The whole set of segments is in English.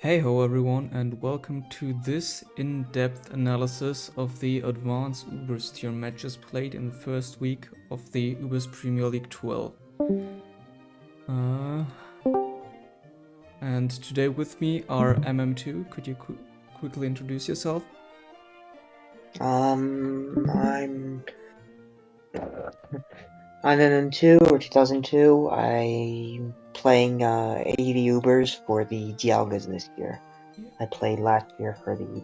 Hey ho everyone, and welcome to this in-depth analysis of the advanced Ubers tier matches played in the first week of the Ubers Premier League XII. And today with me are MM2. Could you quickly introduce yourself? I'm MM2 or 2002. I'm playing ADV Ubers for the Dialgas this year. Yeah. I played last year for the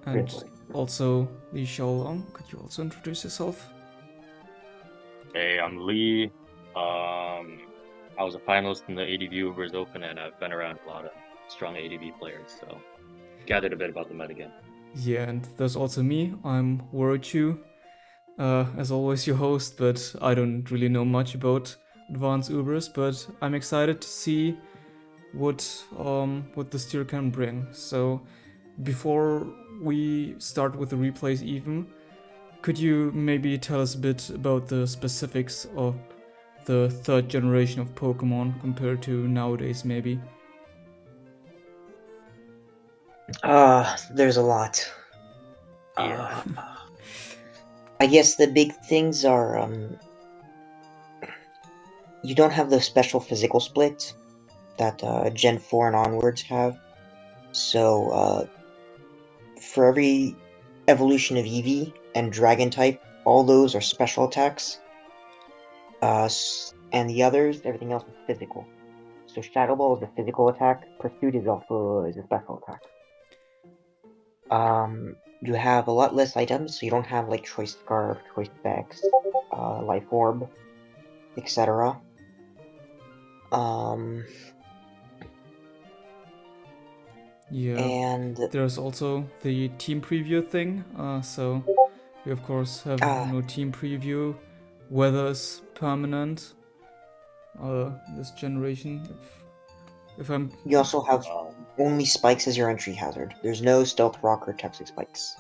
And Ridley. also the Xiao, could you also introduce yourself? Hey, I'm Lee. I was a finalist in the ADV Ubers Open, and I've been around a lot of strong ADV players, so gathered a bit about the metagame. Yeah, and there's also me. I'm Waruchuu. As always, your host, but I don't really know much about advanced Ubers, but I'm excited to see what this tier can bring. So before we start with the replays even, could you maybe tell us a bit about the specifics of the third generation of Pokemon compared to nowadays maybe? There's a lot. Yeah. I guess the big things are you don't have the special physical split that Gen 4 and onwards have. So for every evolution of Eevee and Dragon type, all those are special attacks. And the others, everything else is physical. So Shadow Ball is a physical attack. Pursuit is also a special attack. You have a lot less items, so you don't have like Choice Scarf, Choice Specs, Life Orb, etc. Yeah, And there's also the team preview thing. So we of course have team preview. Weather's permanent. This generation. If I'm you also have only spikes as your entry hazard. There's no Stealth Rock or Toxic Spikes.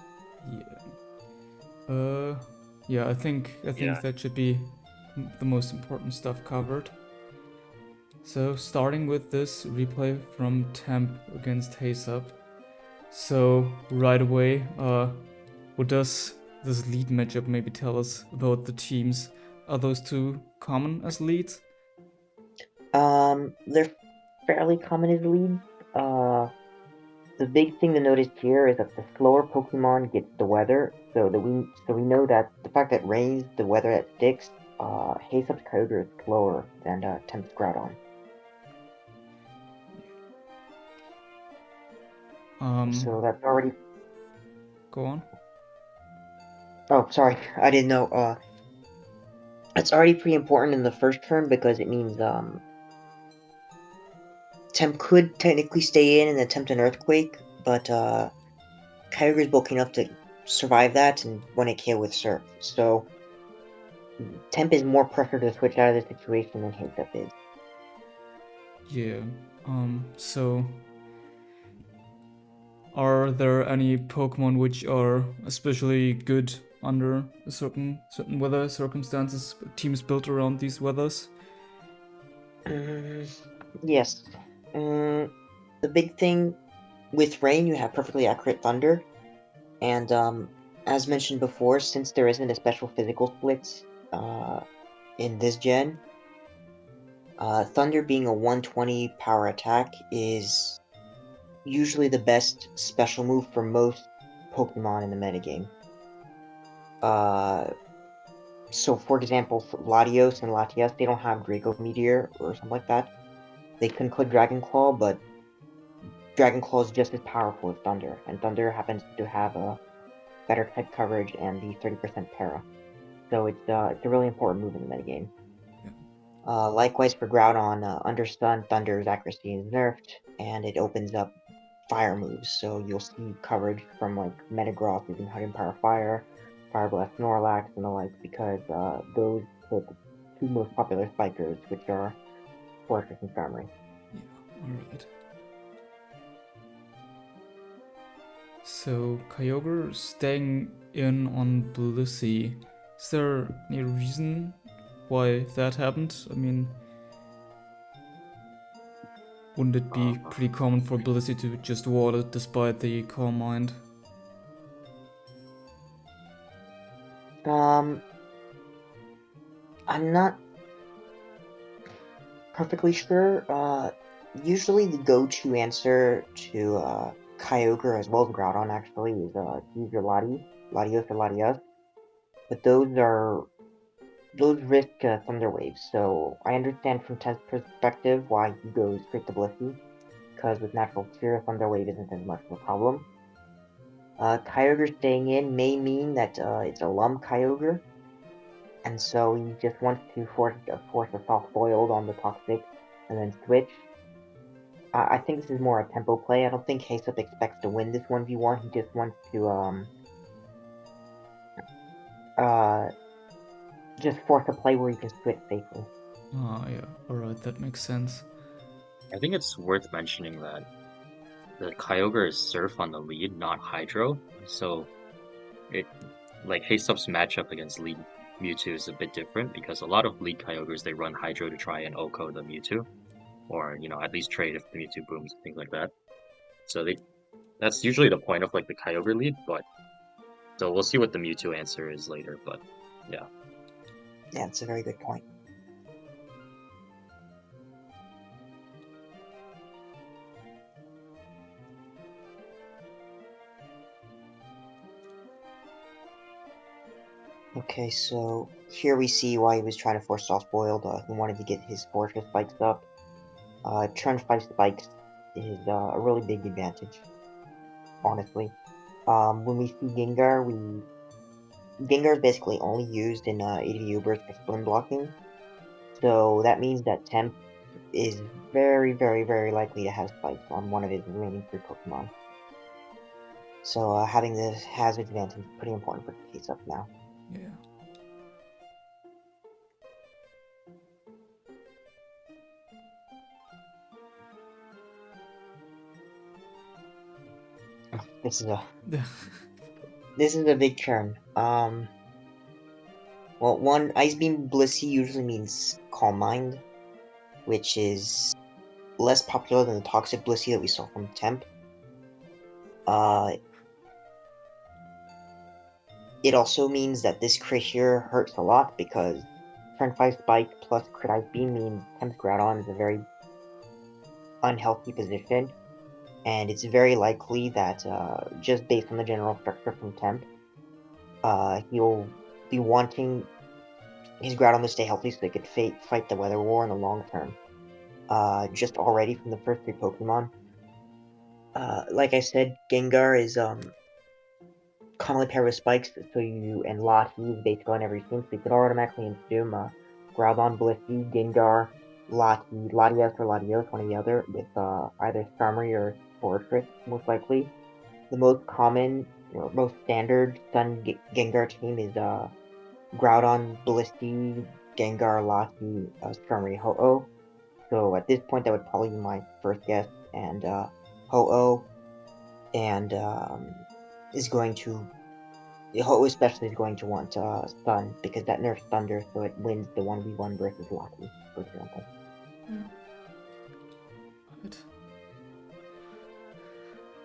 yeah, I think that should be the most important stuff covered. So starting with this replay from temp against Heysup. So right away, what does this lead matchup maybe tell us about the teams? Are those two common as leads? They're fairly common as leads. The big thing to notice here is that the slower Pokemon gets the weather, so we know that the fact that rains the weather that sticks, Haysup's Kyogre is slower than Temp's Groudon. So that's already. Go on. Oh, sorry, I didn't know. That's already pretty important in the first turn because it means Temp could technically stay in and attempt an Earthquake, but Kyogre is bulky enough to survive that and when it KO with Surf. So Temp is more pressure to switch out of the situation than Heysup is. Yeah. So are there any Pokemon which are especially good under certain weather circumstances? Teams built around these weathers? Yes. The big thing with rain, you have perfectly accurate thunder, and as mentioned before, since there isn't a special physical split in this gen, thunder being a 120 power attack is usually the best special move for most Pokemon in the metagame. So for example, Latios and Latias, they don't have Draco Meteor or something like that. They can click Dragon Claw, but Dragon Claw is just as powerful as Thunder, and Thunder happens to have a better type coverage and the 30% para. So it's a really important move in the metagame. Likewise for Groudon, Understun, Thunder's accuracy is nerfed, and it opens up fire moves. So you'll see coverage from like Metagross using Hidden Power Fire, Fire Blast Snorlax, and the like, because those hit the two most popular spikers, which are Fortress and Farmery. Yeah, alright. So Kyogre staying in on Blissey. Is there any reason why that happened? I mean, wouldn't it be pretty common for Blissey to just ward it despite the Calm Mind? I'm not perfectly sure. Usually the go-to answer to Kyogre as well as Groudon actually is use your Latios or Latias. But those risk Thunder Waves, so I understand from Tent's perspective why he goes straight to Blissey, because with Natural Cure, Thunder Wave isn't as much of a problem. Kyogre staying in may mean that it's a Lum Kyogre, and so he just wants to force a soft boiled on the Toxic and then switch. I think this is more a tempo play. I don't think Heysup expects to win this 1v1. He just wants to just force a play where he can switch safely. Ah, yeah, alright, that makes sense. I think it's worth mentioning that the Kyogre is Surf on the lead, not Hydro. So Heysup's matchup against lead Mewtwo is a bit different because a lot of lead Kyogres they run Hydro to try and OHKO the Mewtwo, or at least trade if the Mewtwo booms, things like that. So that's usually the point of the Kyogre lead, but so we'll see what the Mewtwo answer is later. But yeah. Yeah, it's a very good point. Okay, so here we see why he was trying to force soft-boiled. He wanted to get his Fortress spikes up. Turn 5 spikes is a really big advantage, honestly. When we see Gengar, Gengar is basically only used in ADV Ubers for spin blocking. So that means that Temp is very, very, very likely to have spikes on one of his remaining 3 Pokemon. So having the hazard advantage is pretty important for Heysup now. Yeah. This is a big turn. Well, one, Ice Beam Blissey usually means Calm Mind, which is less popular than the Toxic Blissey that we saw from Temp. It also means that this crit here hurts a lot because turn 5 Spike plus crit Ice Beam means Temp's Groudon is a very unhealthy position, and it's very likely that, just based on the general structure from Temp, he'll be wanting his Groudon to stay healthy so they could fight the Weather War in the long term. Just already from the first 3 Pokemon. Like I said, Gengar is commonly paired with Spikes, so and Lati is basically on every team, so you could automatically assume Groudon, Blissey, Gengar, Lati, Latias or Latios, one or the other, with either Starmie or Fortress, most likely. The most common, or most standard Sun Gengar team is Groudon, Blissey, Gengar, Lati, Starmie, Ho-Oh. So at this point, that would probably be my first guess, and Ho-Oh and is going to Ho-Oh especially is going to want Sun because that nerfs Thunder, so it wins the 1v1 versus Locky, for example. Right.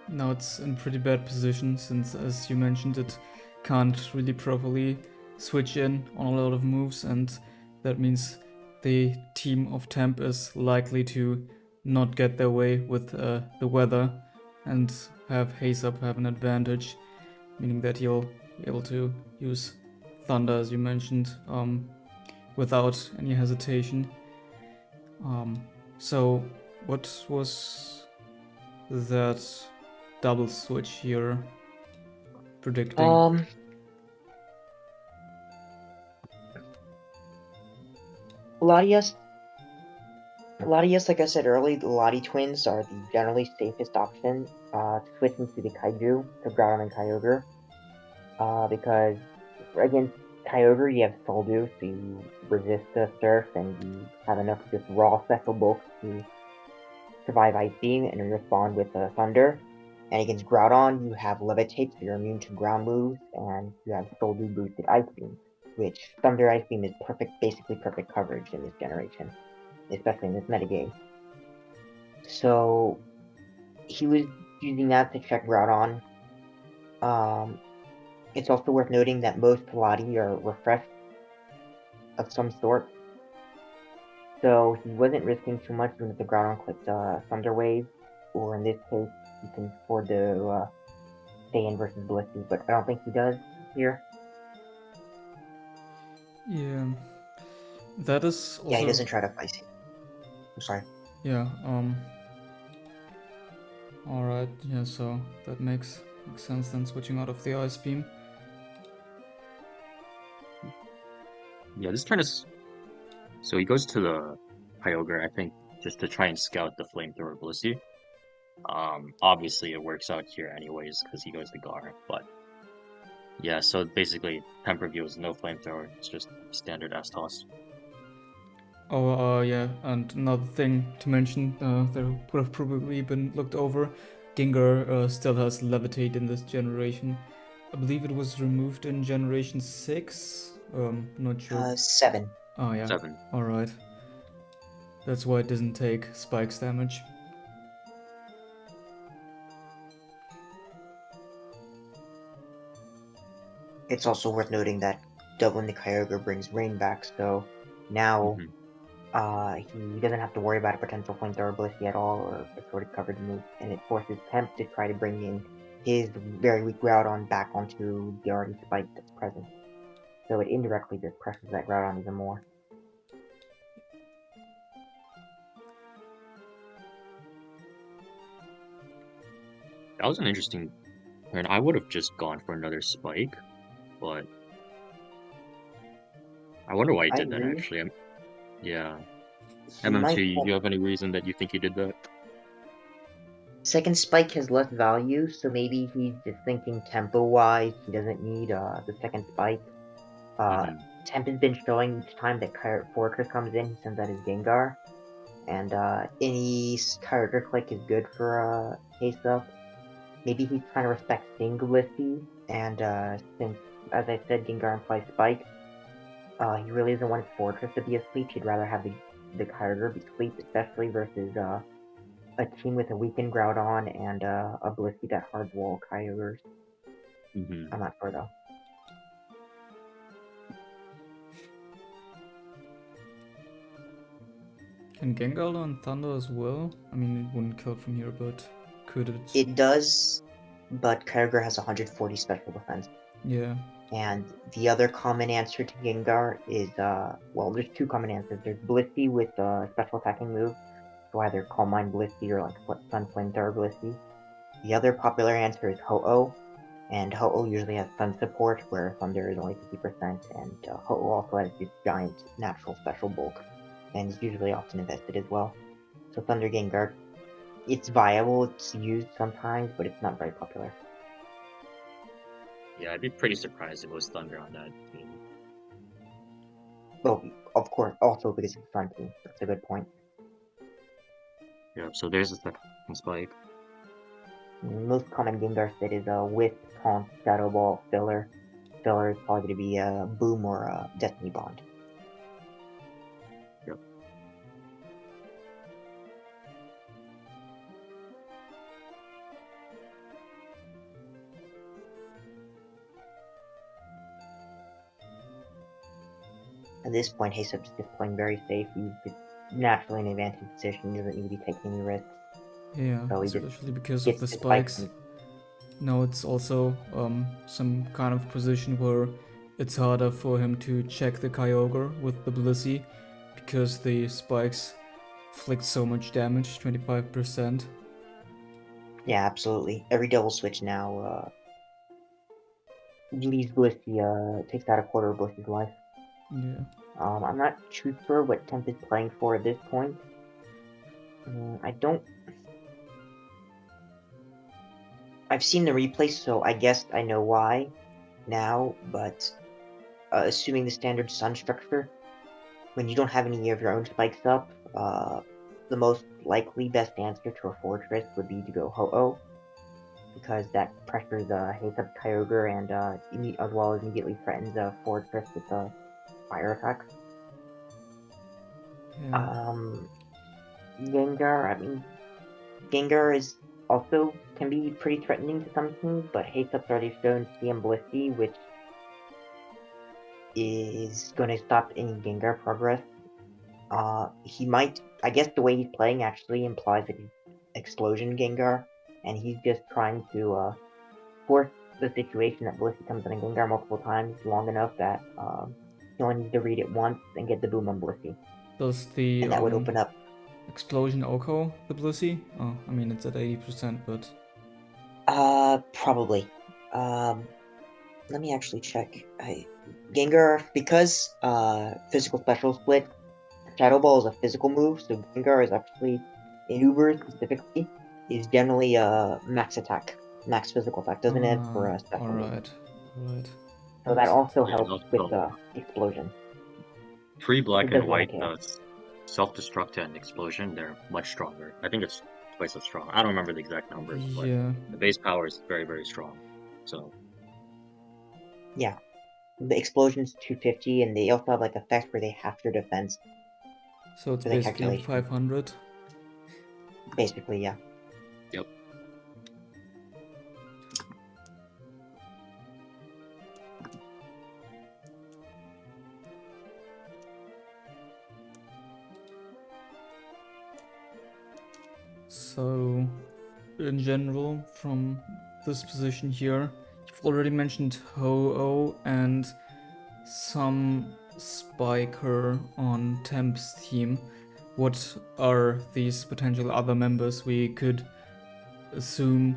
Now it's in pretty bad position since, as you mentioned, it can't really properly switch in on a lot of moves, and that means the team of Temp is likely to not get their way with the weather and have Heysup have an advantage, meaning that he'll be able to use Thunder, as you mentioned, without any hesitation. So what was that double switch here predicting? Latias, like I said earlier, the Lati twins are the generally safest option to switch into the Kaiju, to Groudon and Kyogre. Because against Kyogre, you have Soldew, so you resist the Surf, and you have enough just raw special bulk to survive Ice Beam and respond with Thunder. And against Groudon, you have Levitate, so you're immune to ground moves, and you have Soldew boosted Ice Beam, which Thunder Ice Beam is basically perfect coverage in this generation, especially in this metagame. So he was using that to check Groudon. It's also worth noting that most Lati are refreshed of some sort. So he wasn't risking too much when the Groudon clicked Thunder Wave, or in this case, he can afford to stay in versus Blissey, but I don't think he does here. Yeah. That is also... Yeah, he doesn't try to fight it. I'm sorry. Yeah, alright, yeah, so that makes sense then, switching out of the Ice Beam. Yeah, this turn is... So he goes to the Kyogre, I think, just to try and scout the Flamethrower Blissey. Obviously it works out here anyways, because he goes to Gar, but... Yeah, so basically, temp review is no Flamethrower, it's just standard S-Toss. Oh, yeah, and another thing to mention that would have probably been looked over, Gengar still has Levitate in this generation. I believe it was removed in Generation 6? Not sure. 7. Oh, yeah. 7. Alright. That's why it doesn't take Spikes damage. It's also worth noting that doubling the Kyogre brings Rain back, so now he doesn't have to worry about a potential Flamethrower Blissey at all, or a sort of covered move, and it forces Temp to try to bring in his very weak Groudon back onto the already Spike that's present. So it indirectly just pressures that Groudon even more. That was an interesting turn. I would have just gone for another Spike, but... I wonder why he I did that, agree. actually. Yeah. He might MMT, you have any reason that you think he did that? Second Spike has less value, so maybe he's just thinking tempo-wise, he doesn't need the second Spike. Temp has been showing each time that Fortress comes in, he sends out his Gengar. And any character click is good for Heysup. Maybe he's trying to respect Singlissy, and since, as I said, Gengar implies Spike, he really doesn't want his Fortress to be asleep. He'd rather have the character be asleep, especially versus a team with a weakened Groudon and a Blissey that hard wall Kyogres. I'm not sure though. Can Gengar learn Thunder as well? I mean, it wouldn't kill from here, but could it? It does, but Kyogre has 140 special defense. Yeah. And the other common answer to Gengar is, well, there's two common answers. There's Blissey with a special attacking move, so either Calm Mind Blissey or like Sun Flamethrower Blissey. The other popular answer is Ho-Oh, and Ho-Oh usually has Sun support, where Thunder is only 50%, and Ho-Oh also has this giant natural special bulk, and is usually often invested as well. So Thunder Gengar, it's viable, it's used sometimes, but it's not very popular. Yeah, I'd be pretty surprised if it was Thunder on that team. Well, of course, also because it's a Sun team. That's a good point. Yeah, so there's the second Spike. Most common Gengar set is a Wisp, Taunt, Shadow Ball, Filler. Filler is probably going to be a Boom or a Destiny Bond. Yep. At this point, Heysup is just playing very safe. He's naturally in an advantage position. He doesn't need to be taking any risks. Yeah, So he especially because gets of the the spikes. Now it's also some kind of position where it's harder for him to check the Kyogre with the Blissey because the spikes inflict so much damage, 25%. Yeah, absolutely. Every double switch now leaves Blissey, takes out a quarter of Blissey's life. Yeah. I'm not too sure what Temp is playing for at this point. I've seen the replay, so I guess I know why now, but assuming the standard Sun structure, when you don't have any of your own spikes up, the most likely best answer to a Fortress would be to go Ho-Oh, because that pressures Heysup Kyogre and as well as immediately threatens a Fortress with a fire attack. Yeah. Gengar, I mean, Gengar is also can be pretty threatening to some teams, but Heysup's already shown CM Blissey, which is going to stop any Gengar progress. He might, I guess the way he's playing actually implies that he's Explosion Gengar, and he's just trying to force the situation that Blissey comes in a Gengar multiple times long enough that he only needs to read it once and get the boom on Blissey. Does the And that would open up. Explosion Oko the Blissey? Oh, I mean it's at 80%, but Probably. Let me actually check. Gengar, because physical special split, Shadow Ball is a physical move, so Gengar is actually, in Ubers specifically, is generally max attack, max physical attack, doesn't it for a special move. Alright. So that also Yeah, helps with explosion. Pre-black It does and white, one KO. self-destruct and explosion, they're much stronger. I think it's twice as strong. I don't remember the exact numbers, but Yeah. the base power is very, very strong. So Yeah. The explosion's 250, and they also have like effects where they half your defense. So it's for the basically calculation. 500. Basically, yeah. yep. So, in general, from this position here, you've already mentioned Ho-Oh and some Spiker on Temp's team. What are these potential other members we could assume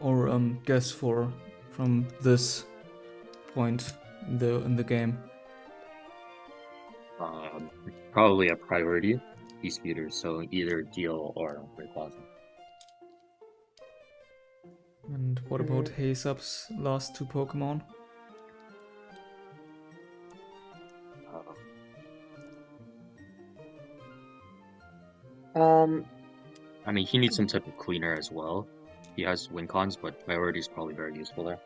or guess for from this point in the game? Probably a priority disputer, so either Deal or Rayquaza. And what about Heysup's last two Pokemon? I mean, he needs some type of cleaner as well. He has win cons, but priority is probably very useful there.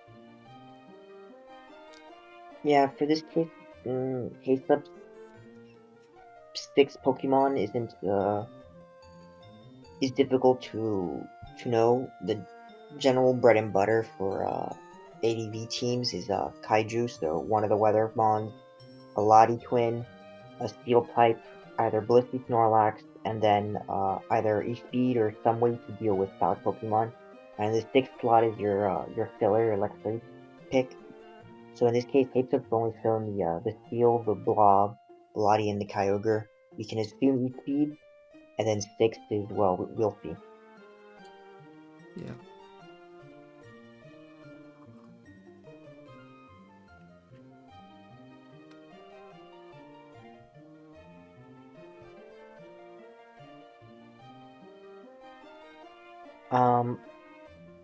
Yeah, for this case, Heysup's 6 Pokemon is difficult to know. The general bread and butter for ADV teams is Kaiju, so one of the Weather Mons, a Lottie Twin, a Steel type, either Blissey Snorlax, and then either E-Speed or some way to deal with South Pokemon. And the 6th slot is your filler, your Electric pick. So in this case, Heysup only shown the Steel, the Blob, the Lottie, and the Kyogre. We can assume E-Speed, and then 6th is, well, we'll see. Yeah.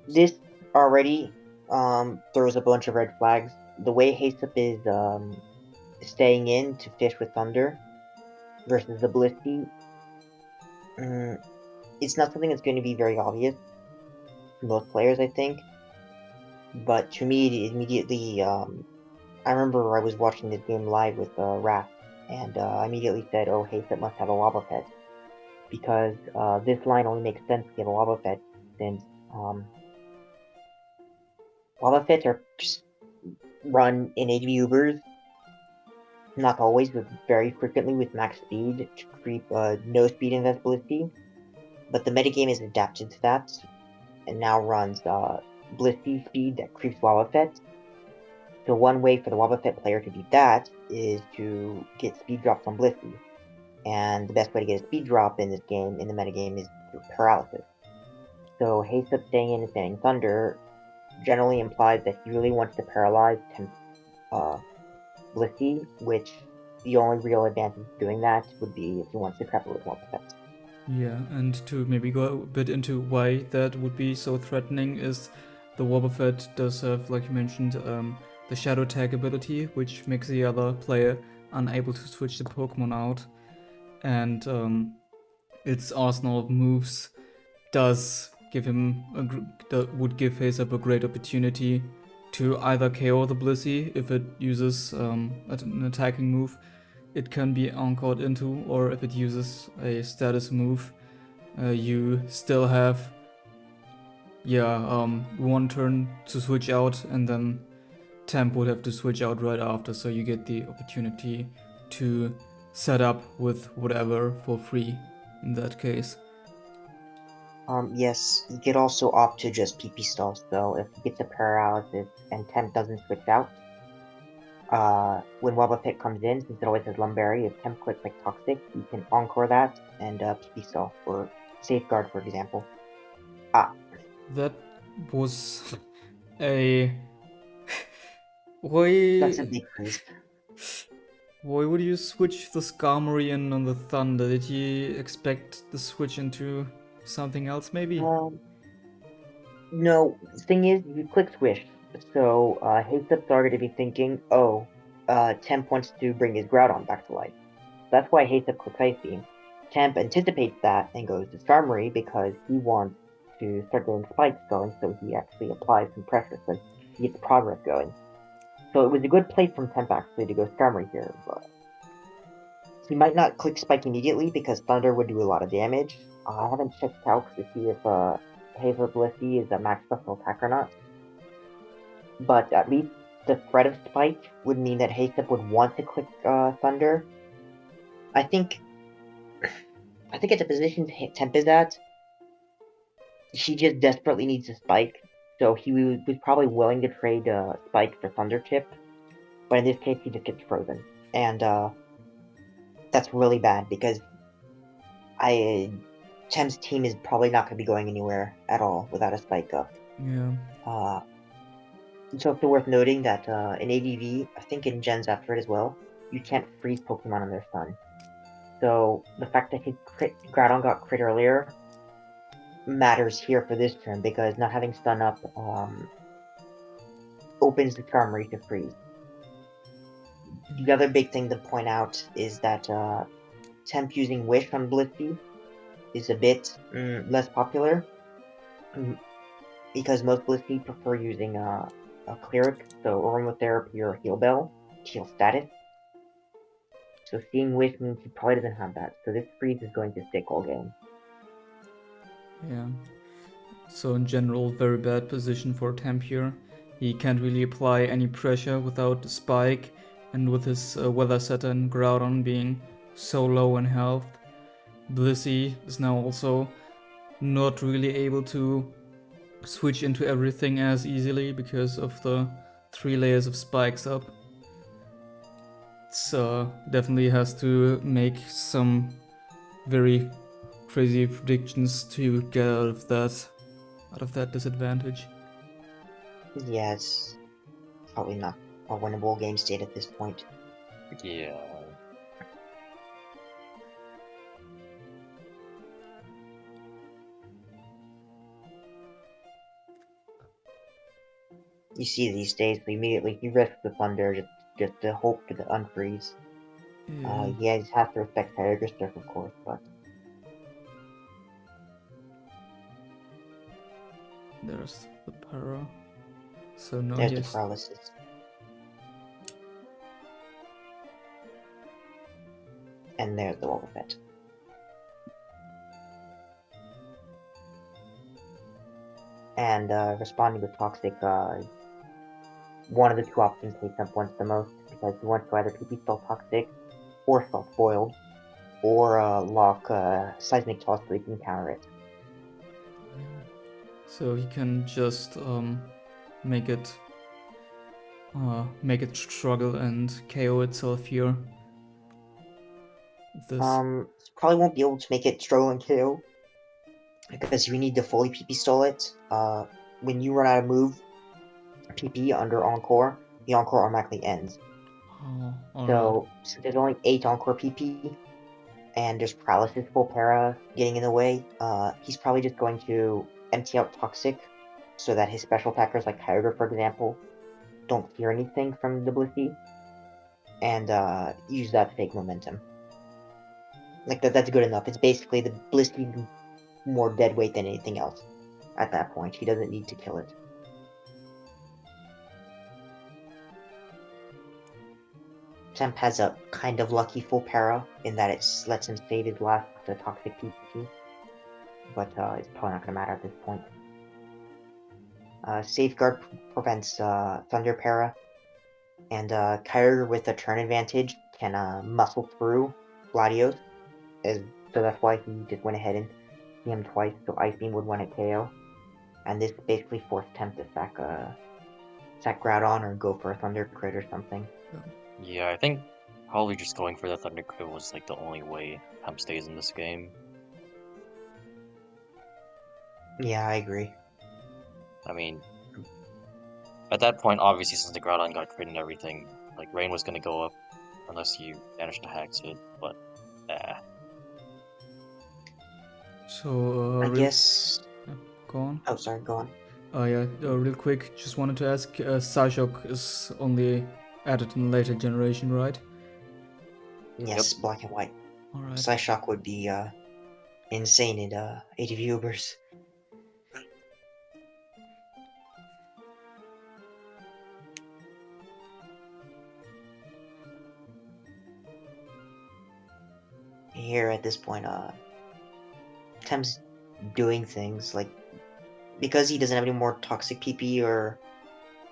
This already throws a bunch of red flags. The way Heysup is staying in to fish with Thunder versus the Blissey, it's not something that's going to be very obvious to most players, I think. But to me, it immediately, I remember I was watching this game live with Raph, and I immediately said, oh, Heysup must have a Wobbuffet. Because this line only makes sense to get a Wobbuffet, since Wobbuffets are run in ADV Ubers, not always, but very frequently with max speed to creep no speed invincibility. But the metagame is adapted to that, and now runs Blissey speed that creeps Wobbuffets. So one way for the Wobbuffet player to beat that is to get speed drops on Blissey. And the best way to get a speed drop in this game, in the metagame, is through paralysis. So Heysup staying in and standing Thunder generally implies that he really wants to paralyze Blissey, which the only real advantage of doing that would be if he wants to crap it with Wobbuffets. Yeah, and to maybe go a bit into why that would be so threatening is the Wobbuffet does have, like you mentioned, the Shadow Tag ability, which makes the other player unable to switch the Pokemon out. And its arsenal of moves does give him would give Heysup a great opportunity to either KO the Blissey if it uses an attacking move it can be encored into, or if it uses a status move, you still have, one turn to switch out, and then temp would have to switch out right after, so you get the opportunity to set up with whatever for free in that case. Yes, you could also opt to just PP stall, so if he gets a paralysis and temp doesn't switch out, when Wobble Pit comes in, since it always has Lumberry, if temp clicks like Toxic, you can encore that and PP stall for Safeguard, for example. That was a... Why... That's a big freeze. Why would you switch the Skarmory in on the Thunder? Did you expect the switch into something else, maybe? No, the thing is, you click Swish, so Heysup's already be thinking, oh, Temp wants to bring his Groudon back to life. That's why Heysup clicks Ice Beam. Temp anticipates that and goes to Skarmory because he wants to start getting spikes going, so he actually applies some pressure, so he gets progress going. So it was a good play from Temp actually to go Skarmory here, but he might not click Spike immediately because Thunder would do a lot of damage. I haven't checked calcs to see if Heysup Blissey is a max special attack or not, but at least the threat of Spike would mean that Heysup would want to click Thunder. I think at the position Temp is at, he just desperately needs a Spike, so he was probably willing to trade Spike for Thunder Chip, but in this case he just gets frozen, and that's really bad because Temp's team is probably not going to be going anywhere at all without a Spike up. Yeah. It's also worth noting that in ADV, I think in gens after it as well, you can't freeze Pokemon on their stun. So the fact that his Groudon got crit earlier matters here for this turn because not having stun up opens the Skarmory to freeze. The other big thing to point out is that Temp using Wish on Blissey is a bit less popular because most Blissey prefer using a Cleric, so Aromatherapy or Heal Bell, heal status. So seeing Wish means he probably doesn't have that, so this freeze is going to stick all game. Yeah. So in general, very bad position for Temp here. He can't really apply any pressure without the Spike, and with his Weather Setter and Groudon being so low in health, Blissey is now also not really able to switch into everything as easily because of the 3 layers of spikes up. So definitely has to make some very crazy predictions to get out of that disadvantage. Yeah, it's probably not a winnable game state at this point. Yeah. You see these days, immediately he risks the Thunder just to hope to unfreeze. Yeah. Yeah, just have to respect Tiger Surf, of course, but There's the para. So no, there's the yes. paralysis. And there's the Wobble Pit. And responding with Toxic, one of the two options Heysup wants the most, because he wants to either PP Stall Toxic, or Soft Boiled, or lock Seismic Toss so he can counter it. So he can just make it struggle and KO itself here. This. Probably won't be able to make it struggle and KO, because you need to fully PP stall it. When you run out of move PP under Encore, the Encore automatically ends. Oh, So there's only 8 Encore PP, and there's Paralysis full para getting in the way. He's probably just going to empty out Toxic, so that his special attackers like Kyogre, for example, don't fear anything from the Blissey, and use that to take momentum. Like that's good enough. It's basically the Blissey more dead weight than anything else. At that point, he doesn't need to kill it. Temp has a kind of lucky full para in that it lets him save his last Toxic PP. but it's probably not gonna matter at this point. Safeguard prevents Thunder Para, and Kyogre with a turn advantage can muscle through Gladios, so that's why he just went ahead and hit him twice, so Ice Beam would win at KO. And this basically forced Temp to sack Groudon or go for a Thunder Crit or something. Yeah, I think probably just going for the Thunder Crit was like the only way Temp stays in this game. Yeah, I agree. I mean, at that point, obviously, since the Groudon got crit and everything, like Rain was gonna go up unless you managed to hack it, but So, I guess. go on. Oh, sorry, go on. Yeah, real quick, just wanted to ask, Psyshock is only added in later generation, right? Yes, Black and White. Alright. Psyshock would be insane in ADV Ubers. Here at this point, Temp's doing things like because he doesn't have any more toxic PP or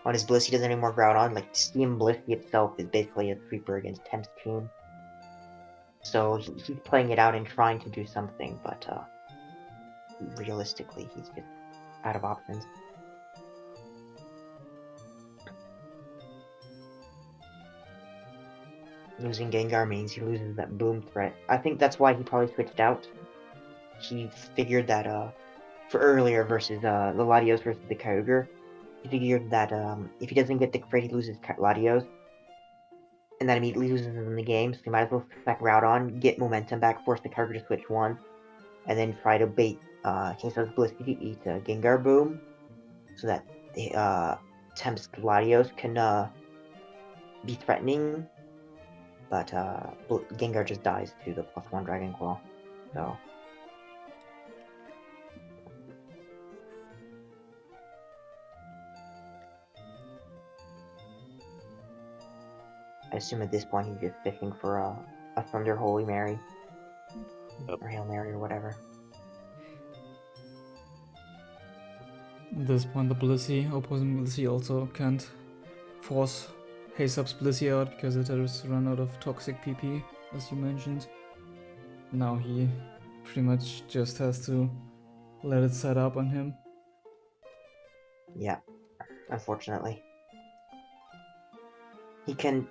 on his Blissey doesn't have any more Groudon, like Steam Blissey itself is basically a sweeper against Temp's team. So he's playing it out and trying to do something, but realistically he's just out of options. Losing Gengar means he loses that boom threat. I think that's why he probably switched out. He figured that for earlier versus the Latios versus the Kyogre, he figured that if he doesn't get the crit, he loses Latios, and that immediately loses in the game, so he might as well sack Groudon, get momentum back, force the Kyogre to switch one, and then try to bait King's Blissey to eat Gengar Boom, so that the Temp's Latios can be threatening, but Gengar just dies to the +1 Dragon Claw, so... I assume at this point he's just fishing for a Thunder Holy Mary. Yep. Or Hail Mary or whatever. At this point, the Blissey, opposing Blissey, also can't force Heysup's Blissey out because it has run out of toxic PP, as you mentioned. Now he pretty much just has to let it set up on him. Yeah, unfortunately. He can,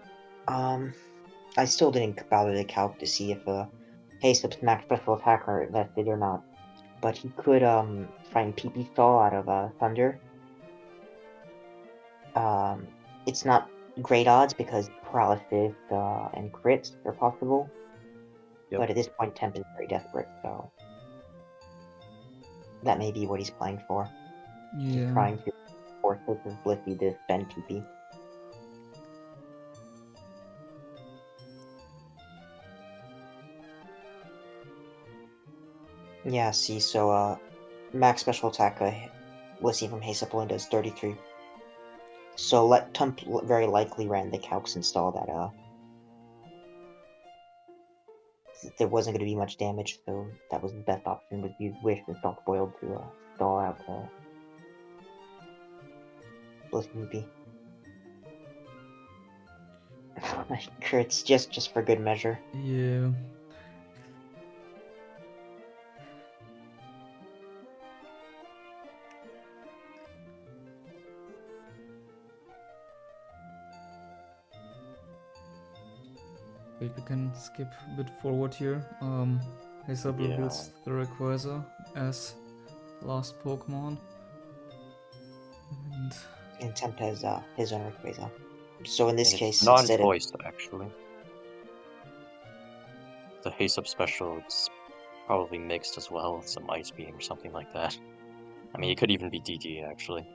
I still didn't bother to calc to see if Heysup's max special attack are invested or not. But he could, try and PP stall out of Thunder. It's not great odds because paralysis and crits are possible. Yep. But at this point, Temp is very desperate, so that may be what he's playing for. Yeah. He's trying to force his Blissey to spend PP. Yeah, see, so max special attack, Blissey from Heysup does 33. So Temp very likely ran the calcs and saw that there wasn't going to be much damage, so that was the best option, was use Wish and Soft Boiled to stall out Blissey PP. Crits just for good measure. Yeah. Wait, we can skip a bit forward here. Heysup reveals the Rayquaza as last Pokemon. And Temp has his own Rayquaza. So in this case, it's non-voiced actually. The Heysup special, it's probably mixed as well with some Ice Beam or something like that. I mean, it could even be DD actually.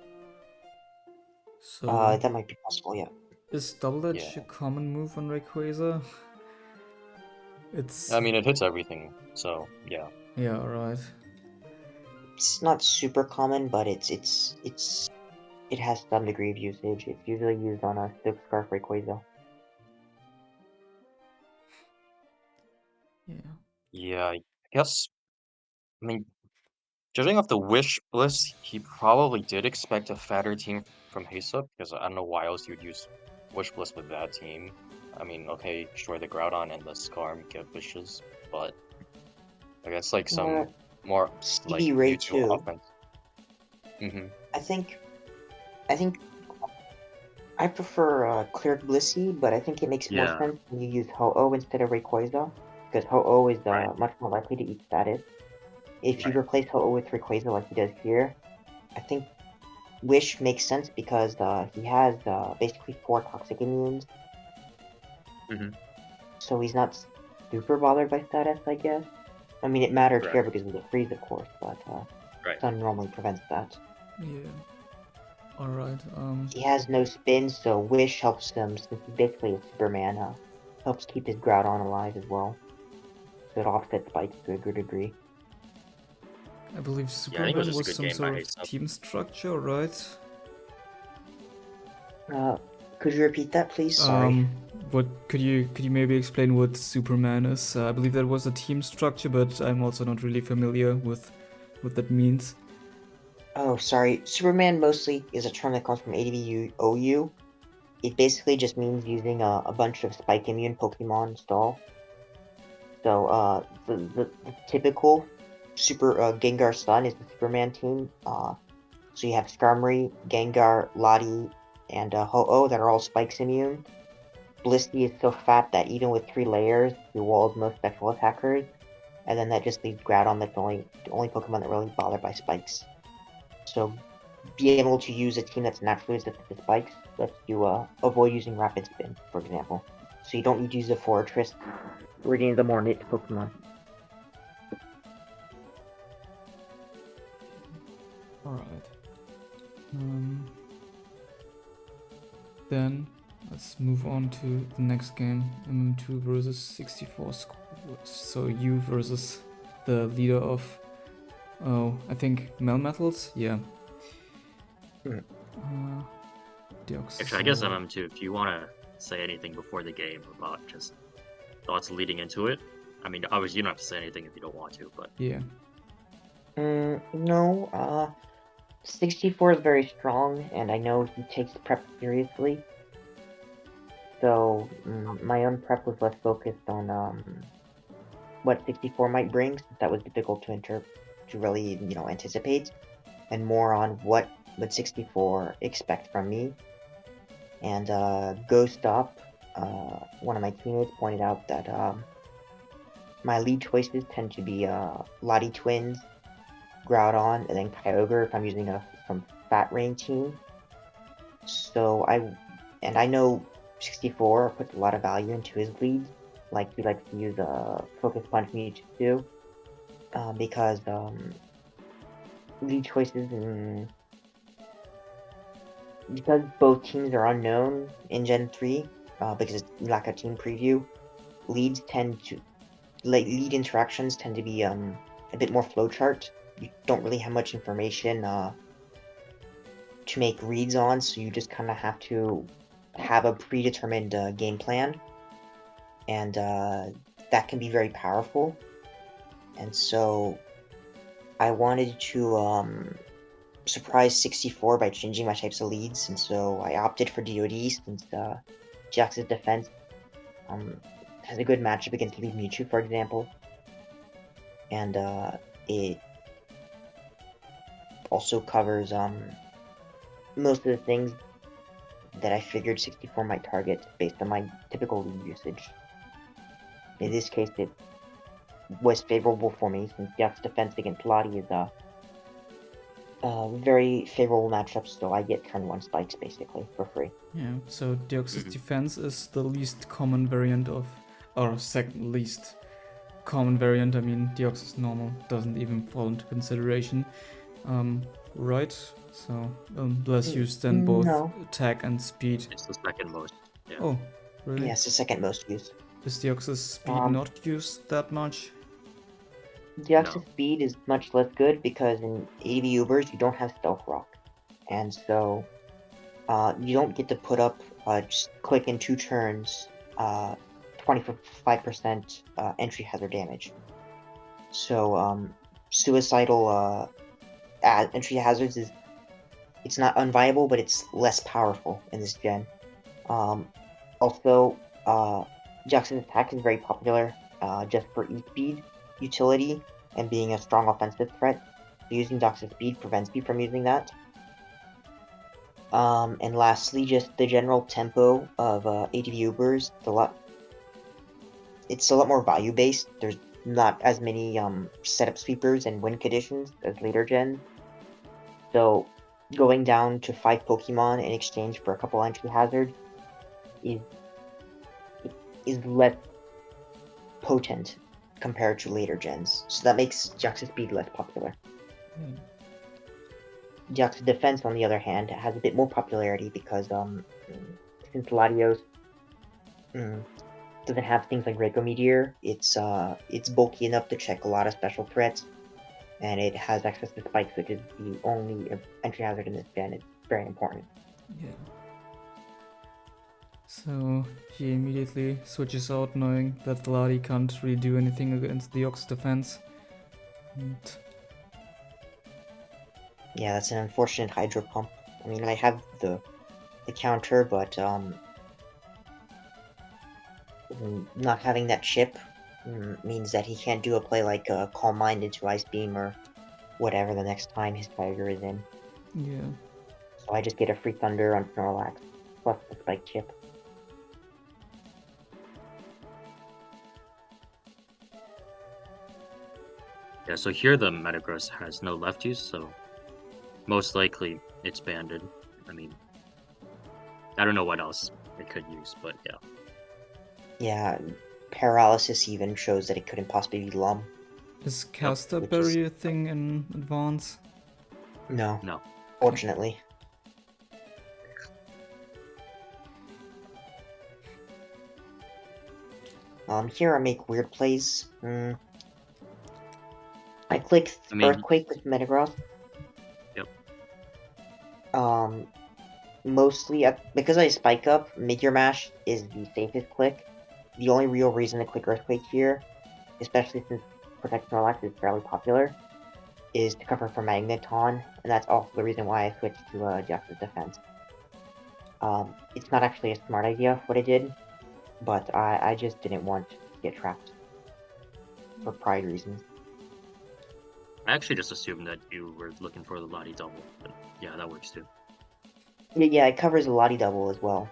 So that might be possible, yeah. is Double Edge a common move on Rayquaza? I mean, it hits everything, so yeah. Yeah, right. It's not super common, but it has some degree of usage. It's usually used on a Silk Scarf Rayquaza. Yeah. Yeah, I guess. I mean, Judging off the wish list, he probably did expect a fatter team from Heysup, because I don't know why else you'd use wish list with that team. I mean, okay, sure, the Groudon and the Skarm get wishes, but I guess like Uh, some more like Stevie Ray Mewtwo too. offense. Mm-hmm. I think I think I prefer Cleric Blissey, but I think it makes more Yeah, sense when you use Ho-Oh instead of Rayquaza, because Ho-Oh is right, much more likely to eat status. If you right. replace Ho-Oh with Rayquaza like he does here, I think Wish makes sense because he has basically 4 toxic immunes, Mm-hmm. so he's not super bothered by status, I guess. I mean, it matters Correct. here because of the freeze, of course, but Right. Sun normally prevents that. Yeah. Alright, He has no spin, so Wish helps him, since he's basically a Superman, helps keep his Groudon alive as well. So it offsets spikes to a good degree. I believe Yeah, I think it was Superman just a was good some game by sort of Heysup. team structure, right? Could you repeat that, please? Sorry. What could you maybe explain what Superman is? I believe that was a team structure, but I'm also not really familiar with what that means. Oh, sorry. Superman mostly is a term that comes from ADV OU. It basically just means using a bunch of spike immune Pokemon stall. So, the typical Super Gengar Sun is the Superman team. So you have Skarmory, Gengar, Lottie, and Ho-Oh that are all spikes immune. Blissey is so fat that even with 3 layers, he walls most special attackers. And then that just leaves Groudon that's the only Pokemon that really bothered by spikes. So being able to use a team that's naturally resistant to spikes lets you avoid using Rapid Spin, for example. So you don't need to use a Fortress or any of the more niche Pokemon. Alright. Then let's move on to the next game, MM2 versus 64 squads. So you versus the leader of, I think Melmetals? Yeah. Hmm. Deoxys. Actually, I guess MM2, if you want to say anything before the game about just thoughts leading into it, I mean, obviously you don't have to say anything if you don't want to, but Yeah. No, 64 is very strong, and I know he takes prep seriously. So, my own prep was less focused on what 64 might bring, since that was difficult to really, anticipate, and more on what would 64 expect from me. And Ghost Up, one of my teammates pointed out that my lead choices tend to be Lottie Twins, Groudon, and then Kyogre if I'm using some Fat Rain team. So I know 64 puts a lot of value into his leads. Like he likes to use Focus Punch Mewtwo because lead choices and because both teams are unknown in Gen 3, because it's lack of team preview, lead interactions tend to be a bit more flowchart. You don't really have much information to make reads on, so you just kind of have to have a predetermined game plan, and that can be very powerful. And so I wanted to surprise 64 by changing my types of leads, and so I opted for DoD since Jax's defense has a good matchup against Lead Mewtwo, for example, and it also covers most of the things that I figured 64 might target based on my typical lead usage. In this case, it was favorable for me since Jax's defense against Lottie is a very favorable matchup, so I get turn 1 spikes basically for free. Yeah, so Deoxys Mhm. defense is the least common variant of, or second least common variant. I mean, Deoxys normal doesn't even fall into consideration. Right? So, let's use then both No. attack and speed. It's the second most. Yeah. Oh, really? Yeah, it's the second most used. Is Deoxys speed not used that much? Jax's No. speed is much less good because in ADV Ubers you don't have Stealth Rock, and so you don't get to put up just click in 2 turns 25% entry hazard damage. So suicidal entry hazards is it's not unviable, but it's less powerful in this gen. Also, Jackson's attack is very popular just for E-speed, utility, and being a strong offensive threat. So using Jackson's speed prevents you from using that. And lastly, just the general tempo of ADV Ubers. It's a lot more value-based. There's not as many setup sweepers and win conditions as later gens. So going down to 5 Pokemon in exchange for a couple entry hazards is less potent compared to later gens. So that makes Jax's speed less popular. Jax's defense, on the other hand, has a bit more popularity because since Latios doesn't have things like Draco Meteor, it's bulky enough to check a lot of special threats, and it has access to spikes, which is the only entry hazard in this gen. It's very important. Yeah. So he immediately switches out, knowing that Vladi can't really do anything against the Ox defense. And yeah, that's an unfortunate Hydro Pump. I mean, I have the counter, but not having that chip means that he can't do a play like Calm Mind into Ice Beam or whatever the next time his Tiger is in. yeah. So I just get a free Thunder on Snorlax, plus the Spike chip. Yeah, so here the Metagross has no left use, so most likely it's banded. I mean, I don't know what else it could use, but yeah. Yeah, Paralysis even shows that it couldn't possibly be Lum. Is Caster which Berry a thing in Advance? No, No. fortunately. Here I make weird plays. I click Earthquake with Metagross. Yep. Mostly, because I spike up, Meteor Mash is the safest click. The only real reason to click Earthquake here, especially since Protect Snorlax is fairly popular, is to cover for Magneton, and that's also the reason why I switched to Jax's defense. It's not actually a smart idea what I did, but I just didn't want to get trapped for pride reasons. I actually just assumed that you were looking for the Lottie double, but yeah, that works too. Yeah, it covers a Lottie double as well.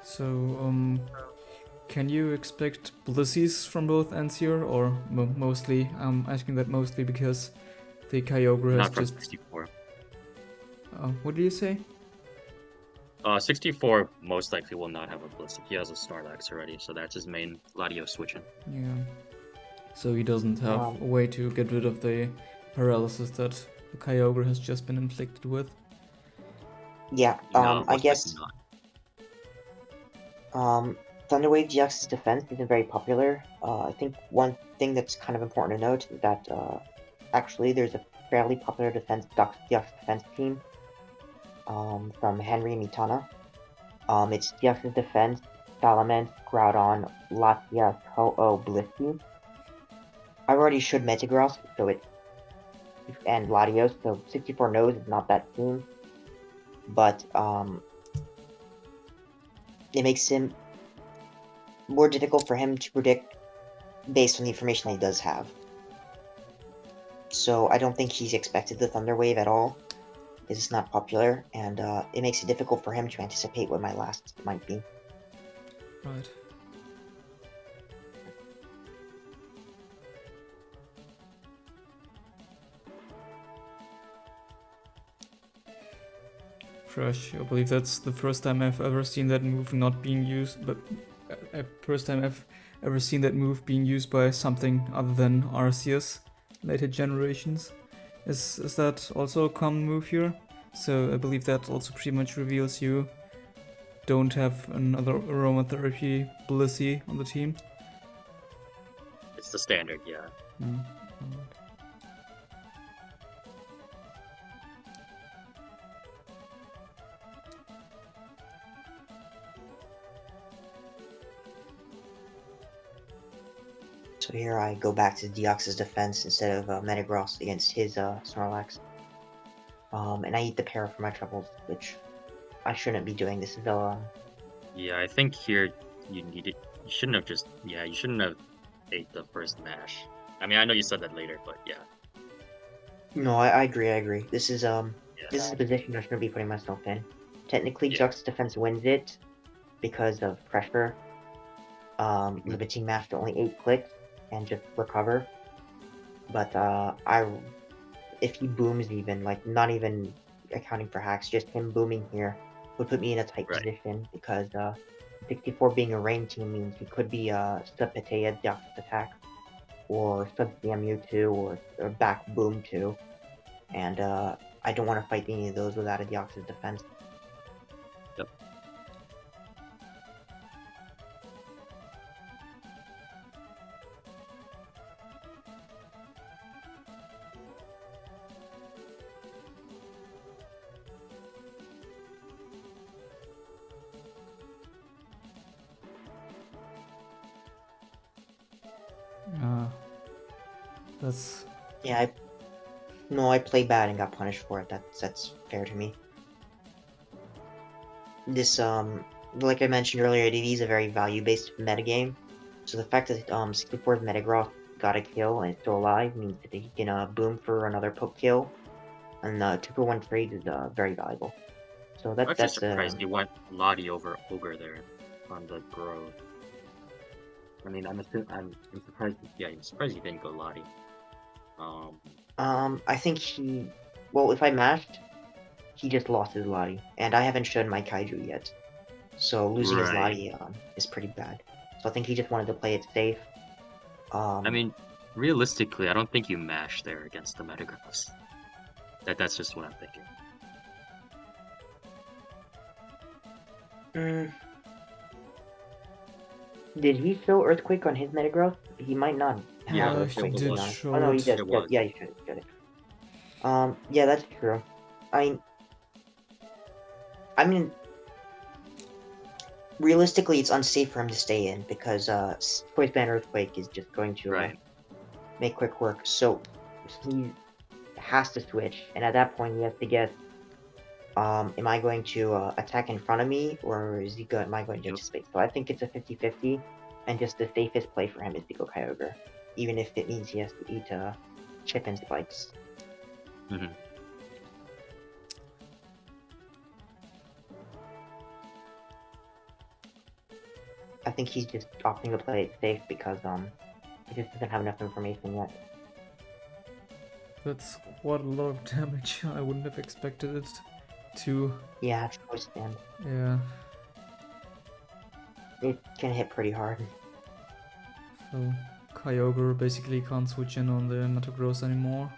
So, can you expect Blizzies from both ends here, or mostly? I'm asking that mostly because the Kyogre has Not from just... 64. What did you say? 64 most likely will not have a Blissey. He has a Snorlax already, so that's his main Latios switching. Yeah. So he doesn't have a way to get rid of the paralysis that the Kyogre has just been inflicted with. Yeah, No, I guess Thunder Wave GX's defense isn't very popular. I think one thing that's kind of important to note is that actually there's a fairly popular GX defense team from Henry and Mitana. It's GX's defense, Salamence, Groudon, Latias, Ho-Oh, Blissey. I already showed Metagross, so it's and Latios, so 64 knows it's not that team. But it makes him more difficult for him to predict based on the information he does have. So I don't think he's expected the Thunder Wave at all. It's not popular, and it makes it difficult for him to anticipate what my last might be. Right. Fresh. I believe that's the first time I've ever seen that move not being used, but first time I've ever seen that move being used by something other than Arceus later generations. Is that also a common move here? So I believe that also pretty much reveals you don't have another aromatherapy Blissey on the team. It's the standard, yeah. No. So here I go back to Deoxys defense instead of Metagross against his Snorlax. And I eat the para for my troubles, which I shouldn't be doing. This is Yeah, I think here you shouldn't have you shouldn't have ate the first mash. I mean, I know you said that later, but yeah. No, I agree. This is Yeah. this is a position I shouldn't be putting myself in. Technically, Yeah. Jux's defense wins it because of pressure. Limiting mash to only 8 clicks and just recover. But if he booms even, like not even accounting for hacks, just him booming here would put me in a tight Right. position because 64 being a rain team means he could be sub Petea Deoxys attack or sub Mewtwo or back boom 2. And I don't want to fight any of those without a Deoxys defense. Yep. That's Yeah, I played bad and got punished for it. That's fair to me. This like I mentioned earlier, ADV is a very value-based metagame. So the fact that 64's Metagross got a kill and is still alive means that he can boom for another poke kill, and 2-for-1 trade is very valuable. So I'm actually that's surprised you went Lottie over Ogre there on the growth. I mean, I'm surprised. Yeah, I'm surprised you didn't go Lottie. I think well, if I mashed, he just lost his Lottie, and I haven't shown my Kaiju yet, so losing his Right. Lottie is pretty bad. So I think he just wanted to play it safe. I mean, realistically, I don't think you mash there against the Metagross. That's just what I'm thinking. Did he show Earthquake on his Metagross? He might not have Yeah, Earthquake. he it did was. show Oh no, he it. does. It was. Yeah, he should it. Yeah, that's true. I mean, realistically, it's unsafe for him to stay in because Choice Band Earthquake is just going to Right. make quick work. So he has to switch, and at that point, he has to guess: am I going to attack in front of me, or am I going to Yep. anticipate? So I think it's a 50-50, and just the safest play for him is to go Kyogre, even if it means he has to eat Chip and Spikes. Mm-hmm. I think he's just opting to play it safe because he just doesn't have enough information yet. That's quite a lot of damage. I wouldn't have expected it to. Yeah, Choice Band. Yeah. It can hit pretty hard. So Kyogre basically can't switch in on the Metagross anymore.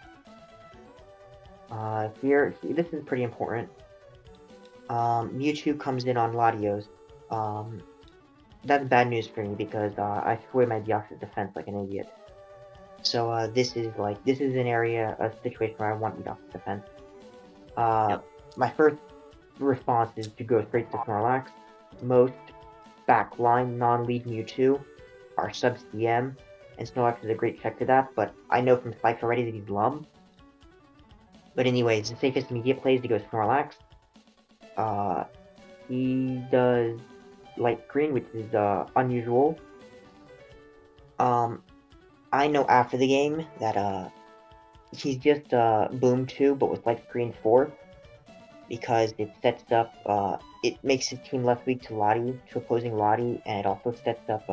Here, this is pretty important. Mewtwo comes in on Latios. That's bad news for me because I threw away my Deoxys defense like an idiot. So this is an area, a situation where I want Deoxys defense. Yep. My first response is to go straight to Snorlax. Most backline non-lead Mewtwo are sub CM, and Snorlax is a great check to that, but I know from Spikes already that he's Lum. But anyways, the safest immediate play is to go Snorlax. He does light green, which is unusual. I know after the game that he's just Boom 2, but with light green 4, because it sets up, it makes his team less weak to Lottie, to opposing Lottie, and it also sets up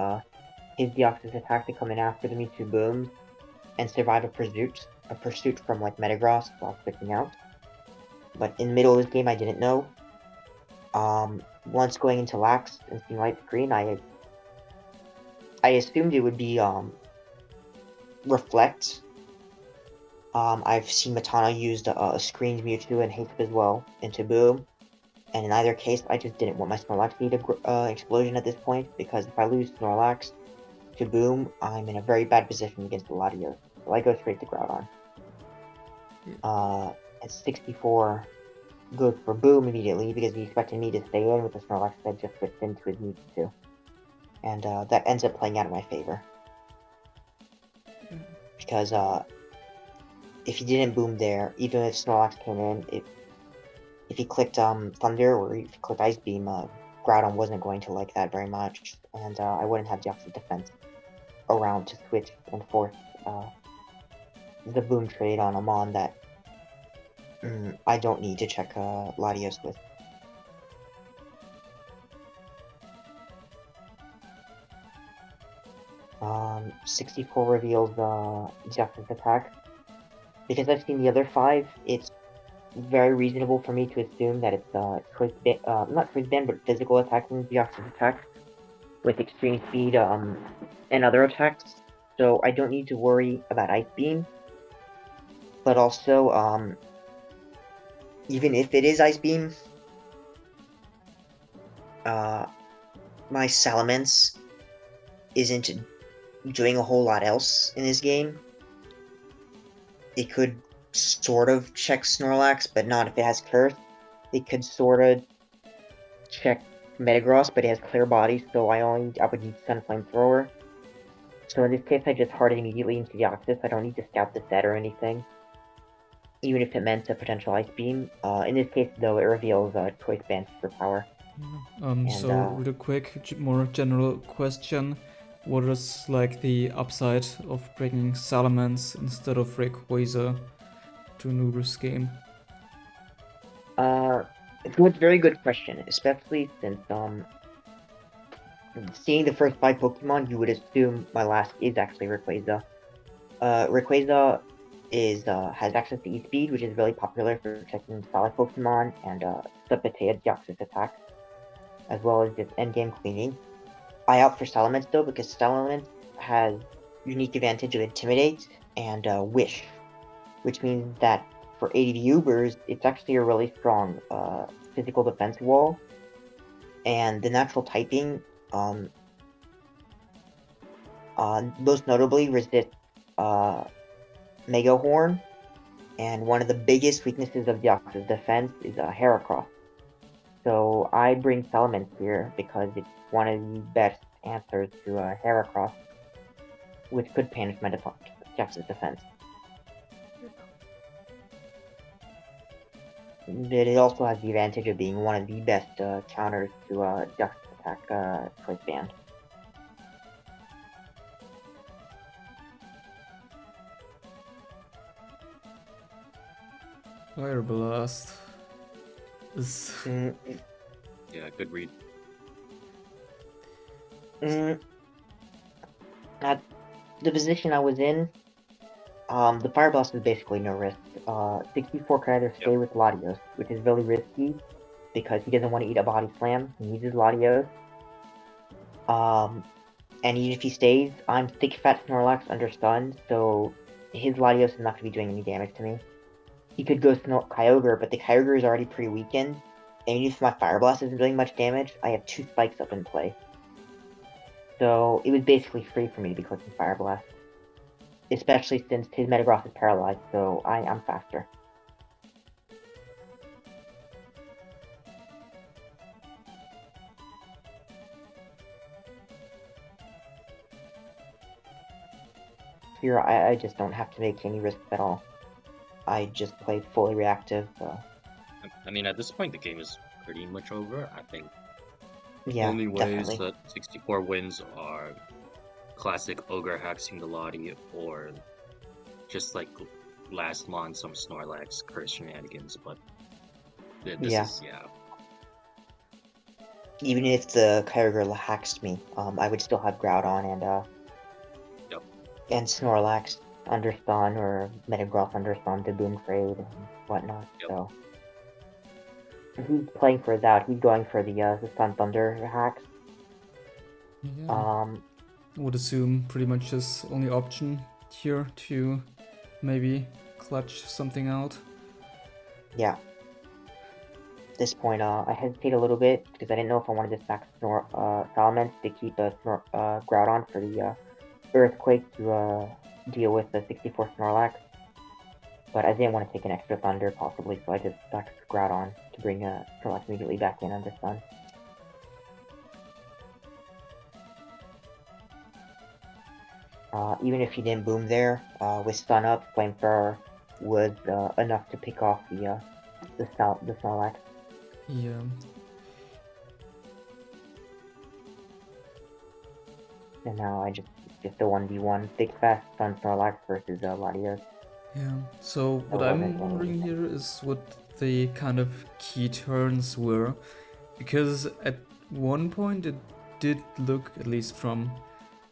his Deoxys attack to come in after the Mewtwo booms and survive a pursuit from like Metagross while switching out. But in the middle of this game, I didn't know. Once going into Lax and seeing light green, I assumed it would be Reflect. I've seen Matano used Screened Mewtwo and Heysup as well into Boom, and in either case, I just didn't want my Snorlax to need a explosion at this point, because if I lose Snorlax to Boom, I'm in a very bad position against the Latios, so I go straight to Groudon. At 64, goes for Boom immediately because he expected me to stay in with the Snorlax that just switched into his Mewtwo. And that ends up playing out in my favor. because if he didn't boom there, even if Snorlax came in, if he clicked Thunder or if he clicked Ice Beam, Groudon wasn't going to like that very much, and I wouldn't have Deoxys defense around to switch and force the boom trade on a Mon that I don't need to check Latios with. Um, 64 reveals Deoxys attack. Because I've seen the other 5, it's very reasonable for me to assume that it's not choice band, but physical attacking Deoxys attack with extreme speed and other attacks. So I don't need to worry about Ice Beam. But also, even if it is Ice Beam, my Salamence isn't doing a whole lot else in this game. It could sort of check Snorlax, but not if it has Curse. It could sort of check Metagross, but it has Clear Body, so I would need Sun Flamethrower. So in this case, I just hard it immediately into Deoxys. I don't need to scout the set or anything, even if it meant a potential Ice Beam. In this case, though, it reveals Choice Band for power. So real quick, more general question. What is like the upside of bringing Salamence instead of Rayquaza to an Ubers game? It's a very good question, especially since seeing the first 5 Pokemon, you would assume my last is actually Rayquaza. Rayquaza has access to E-Speed, which is really popular for checking solid Pokemon and Subpatea Deoxys attack, as well as just endgame cleaning. I opt for Salamence though, because Salamence has unique advantage of Intimidate and Wish, which means that for ADV Ubers, it's actually a really strong physical defense wall, and the natural typing most notably resist Mega Horn, and one of the biggest weaknesses of Deoxys defense is Heracross. So I bring Salamence here because it's one of the best answers to Heracross, which could punish my Deoxys defense. But it also has the advantage of being one of the best counters to Deoxys attack Choice Band. Fire Blast is Yeah, good read. At the position I was in, the Fire Blast is basically no risk. 64 can either stay with Latios, which is really risky because he doesn't want to eat a Body Slam. He needs his Latios. And even if he stays, I'm Thick Fat Snorlax under stun, so his Latios is not going to be doing any damage to me. He could go Kyogre, but the Kyogre is already pretty weakened, and even if my Fire Blast isn't doing much damage, I have 2 spikes up in play. So it was basically free for me to be clicking Fire Blast. Especially since his Metagross is paralyzed, so I'm faster. Here, I just don't have to make any risks at all. I just play fully reactive. I mean, at this point, the game is pretty much over. I think Yeah, only ways definitely. that 64 wins are classic Ogre hacking the Lottie, or just like last month, some Snorlax curse shenanigans. But this is, yeah. Even if the Kyogre hacks me, I would still have Groudon and Snorlax under stun or Metagross under stun to boom trade and whatnot. So he's playing for that. He's going for the Sun Thunder hacks. Yeah. I would assume pretty much his only option here to maybe clutch something out. Yeah. At this point, I hesitate a little bit because I didn't know if I wanted to stack Salamence to keep Groudon for the Earthquake to deal with the 64 Snorlax. But I didn't want to take an extra Thunder possibly, so I just stacked Groudon to bring Snorlax immediately back in under stun. Even if he didn't boom there, with stun up, flamethrower was enough to pick off the Snorlax. Yeah. And now I just a 1v1 big fast stun Snorlax versus Latios. Yeah. So what I'm wondering here is what the kind of key turns were, because at one point it did look, at least from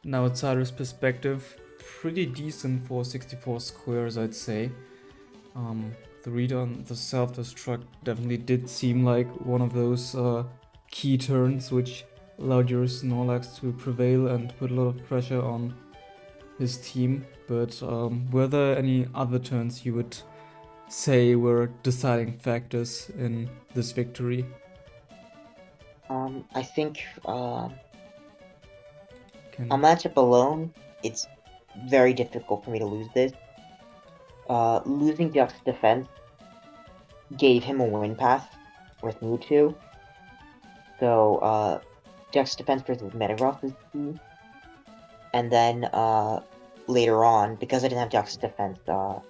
an outsider's perspective, pretty decent for 64 squares, I'd say. The read on the self-destruct definitely did seem like one of those key turns which allowed your Snorlax to prevail and put a lot of pressure on his team. But were there any other turns you would say were deciding factors in this victory? I think on matchup alone, it's very difficult for me to lose this. Losing Duck's defense gave him a win path with Mewtwo. So Duck's defense versus Metagross is key. And then later on, because I didn't have Duck's defense,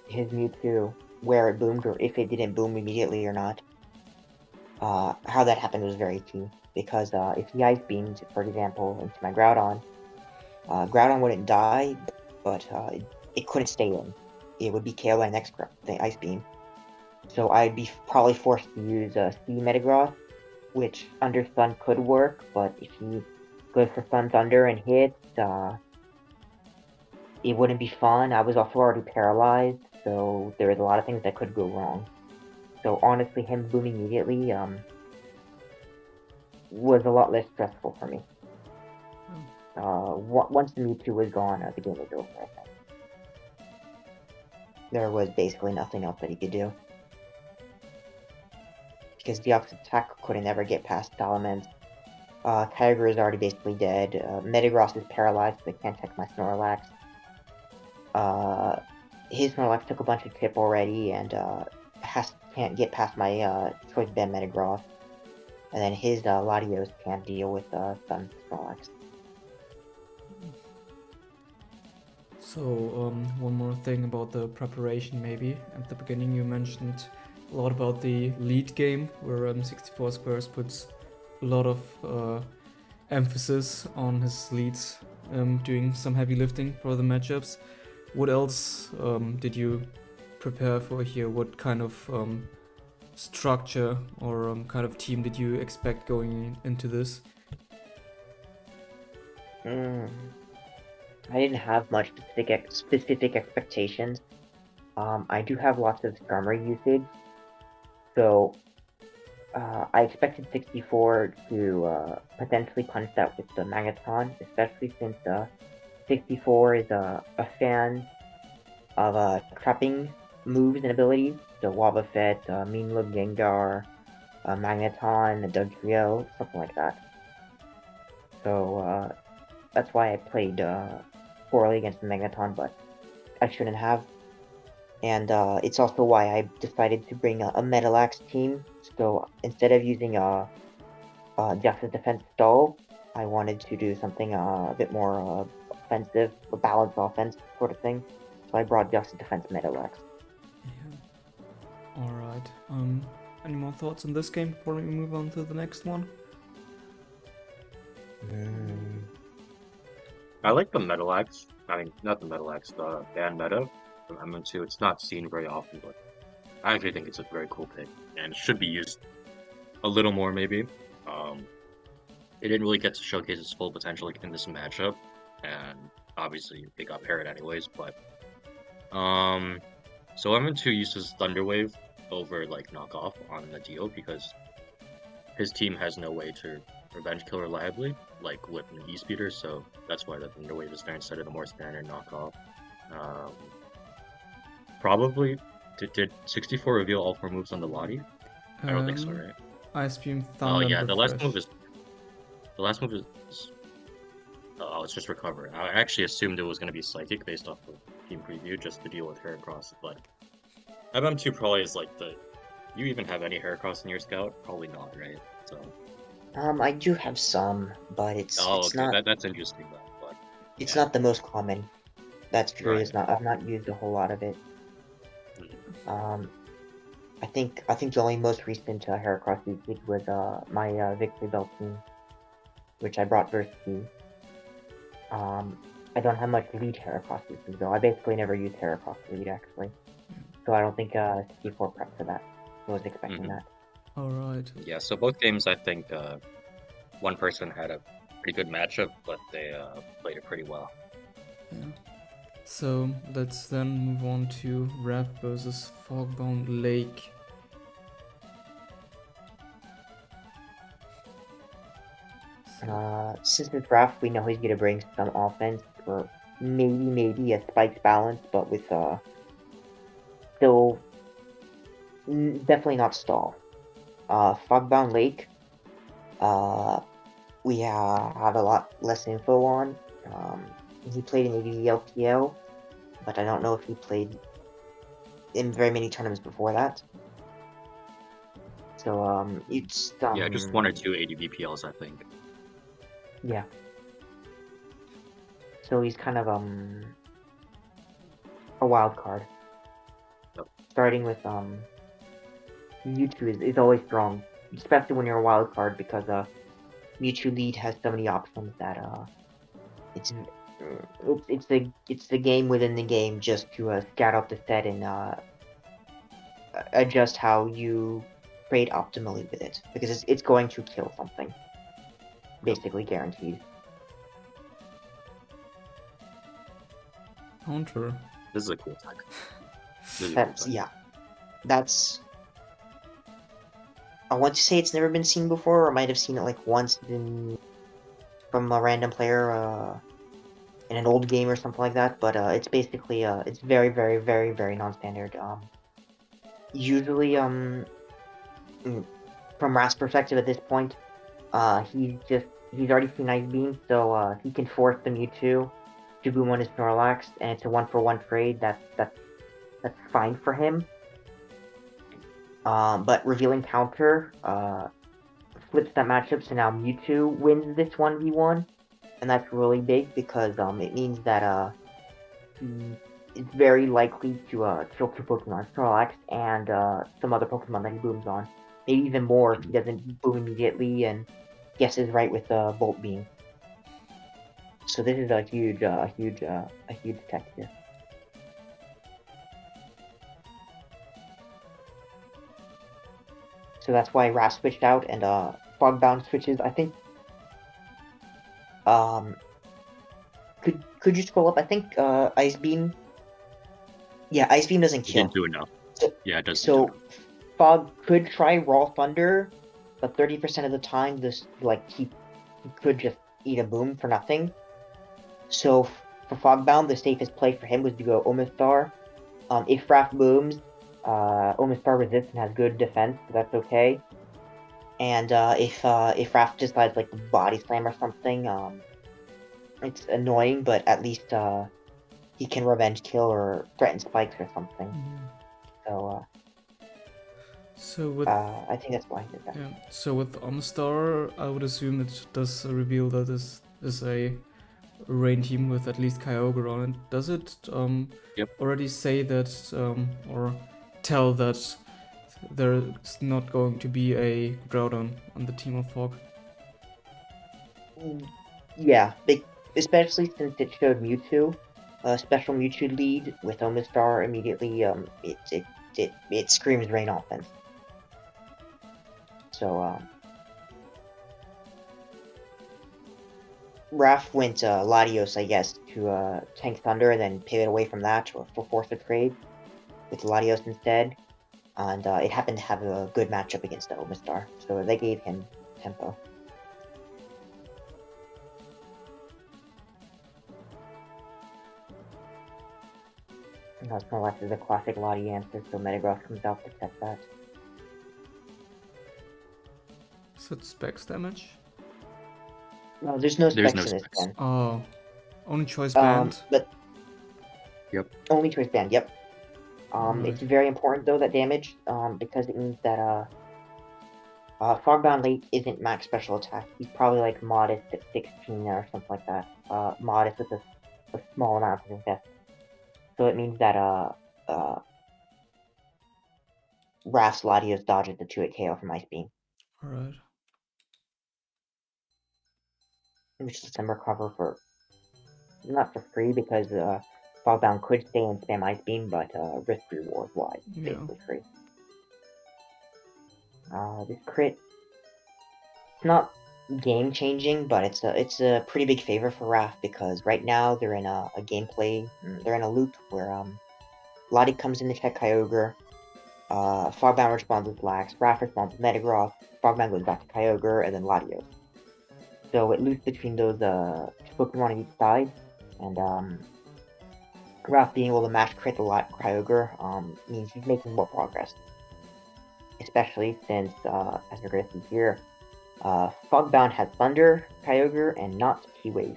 his Mewtwo, where it boomed or if it didn't boom immediately or not, how that happened was very key. Because if he Ice Beamed, for example, into my Groudon, Groudon wouldn't die, but it couldn't stay in. It would be KO'd by next Ice Beam. So I'd be probably forced to use C Metagross, which under Stun could work, but if he goes for Stun Thunder and hits, it wouldn't be fun. I was also already paralyzed, so there was a lot of things that could go wrong. So honestly, him booming immediately was a lot less stressful for me. Once the Mewtwo was gone, the game was over, I think. There was basically nothing else that he could do. Because Deoxys attack couldn't ever get past Salamence. Kyogre is already basically dead. Metagross is paralyzed, so they can't attack my Snorlax. His Snorlax took a bunch of tip already, and can't get past my Choice Band Metagross. And then his Latios can't deal with Sun Snorlax. So, one more thing about the preparation maybe. At the beginning you mentioned a lot about the lead game, where 64 Squares puts a lot of emphasis on his leads, doing some heavy lifting for the matchups. What else did you prepare for here? What kind of structure or kind of team did you expect going into this? I didn't have much specific expectations. I do have lots of Skarmory usage, so I expected 64 to potentially punch that with the Magneton, especially since 64 is a fan of trapping moves and abilities. So Wobbuffet, Meanlook, Gengar, Magneton, Dugtrio, something like that. So that's why I played poorly against the Magneton, but I shouldn't have. And it's also why I decided to bring a Metalax team. So instead of using Jax's defense stall, I wanted to do something a bit more offensive, a balanced offense sort of thing. So I brought Jax's defense Metalax. Yeah. Alright. Any more thoughts on this game before we move on to the next one? I like the Metalax. I mean, not the Metalax, the Band Meta from MM2. It's not seen very often, but I actually think it's a very cool pick, and it should be used a little more, maybe. It didn't really get to showcase its full potential in this matchup, and obviously it got parried anyways, but so MM2 uses Thunder Wave over like knockoff on the deal because his team has no way to revenge kill reliably, like with an E-Speeder, so that's why the Thunder Wave is there instead of the more standard knockoff. Probably did 64 reveal all 4 moves on the Lottie? I don't think so, right? Ice Beam, Thunder. Oh yeah, and the last move Refresh. is oh, it's just recover. I actually assumed it was going to be Psychic based off of team preview just to deal with Heracross, but MM2 probably is like the... You even have any Heracross in your scout? Probably not, right? So I do have some, but it's okay. not. That's interesting though. But It's yeah. not the most common. That's true. Right. It's not. I've not used a whole lot of it. I think the only most recent Heracross usage was my Victory Belt team, which I brought versus team. I don't have much lead Heracross usage though. I basically never use Heracross lead actually, so I don't think C4 prep for that. I was expecting that. Alright. Yeah, so both games, I think one person had a pretty good matchup, but they played it pretty well. Yeah. So let's then move on to Rev versus Fogbound Lake. Since it's Raph, we know he's gonna bring some offense or maybe a spiked balance, but with still definitely not stall. Fogbound Lake, we have a lot less info on. He played in ADV LPL, but I don't know if he played in very many tournaments before that. So it's Yeah, just one or two ADV PLs, I think. Yeah. So he's kind of a wild card. Yep. Starting with Mewtwo is always strong, especially when you're a wild card because Mewtwo lead has so many options that it's the game within the game just to scout out the set and adjust how you trade optimally with it because it's going to kill something, basically guaranteed. Counter. This is a cool tech. That's I want to say it's never been seen before, or I might have seen it like once from a random player in an old game or something like that. But it's basically it's very very very very non-standard. Usually from Rat's perspective at this point, he's already seen Ice Beam, so he can force the Mewtwo to boom on his Snorlax, and it's a 1-for-1 trade. That's fine for him. But revealing counter flips that matchup, so now Mewtwo wins this 1v1, and that's really big because it means that it's very likely to kill two Pokemon, Snorlax and some other Pokemon that he booms on. Maybe even more if he doesn't boom immediately and guesses right with Bolt Beam. So this is a huge tech here. So that's why Rat switched out and Fogbound switches. I think. Could you scroll up? I think Ice Beam. Yeah, Ice Beam doesn't It kill. didn't do enough. So, Yeah, it doesn't do so enough. Fog could try Raw Thunder, but 30% of the time, he could just eat a boom for nothing. So for Fogbound, the safest play for him was to go Omastar. If Raph booms, Omastar resists and has good defense, so that's okay. And if Raph decides like the Body Slam or something, it's annoying, but at least he can revenge kill or threaten spikes or something. So with I think that's why he did that. yeah, so with Omstar, I would assume it does reveal that this is a rain team with at least Kyogre on it. Does it already say that or tell that there's not going to be a Groudon on the team of Fog? Yeah, especially since it showed Mewtwo, special Mewtwo lead with Omastar immediately. It screams rain offense. So Raph went Latios, I guess, to tank Thunder, and then pivot away from that to force a trade with Latios instead. And it happened to have a good matchup against Omastar, so they gave him tempo. Snorlax is a classic Lottie answer, so Metagross comes out to set that. Is it specs damage? No, there's no specs in this specs. one. Oh, only choice band. But Yep. Only choice band. Yep. Right. It's very important though that damage, because it means that Fogbound Lake isn't max special attack. He's probably like modest at 16 or something like that. Modest with a small amount of invest. So it means that Raph's Latios dodges the 2-hit KO from Ice Beam, Alright. which lets him recover for not for free because Fogbound could stay and spam Ice Beam, but risk reward wise, Yeah. basically free. This crit, it's not game changing, but it's a pretty big favor for Raph because right now they're in a gameplay, they're in a loop where Lottie comes in to check Kyogre, Fogbound responds with Lax, Raph responds with Metagross, Fogbound goes back to Kyogre, and then Latios. So it loops between those Pokemon on each side, and Raph being able to mash crit the Kyogre means he's making more progress. Especially since, as we're going to see here, Fogbound has Thunder Kyogre and not T-Wave.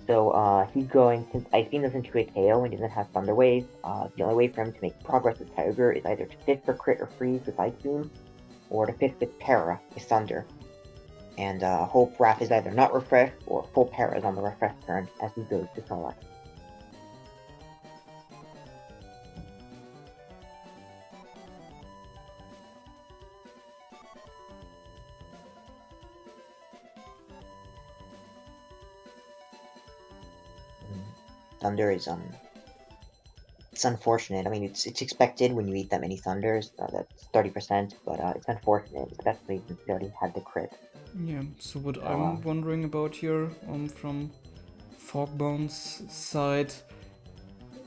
So he's going, since Ice Beam doesn't 2-hit KO and doesn't have Thunder Wave, the only way for him to make progress with Kyogre is either to fish for crit or freeze with Ice Beam, or to fish with Para with Thunder. And hope Raph is either not refreshed or full Para is on the refresh turn as he goes to Snorlax. Thunder is it's unfortunate. I mean, it's expected when you eat that many Thunders. That's 30%, but it's unfortunate, especially since they already had the crit. Yeah, so what I'm wondering about here, from Fogbound's side,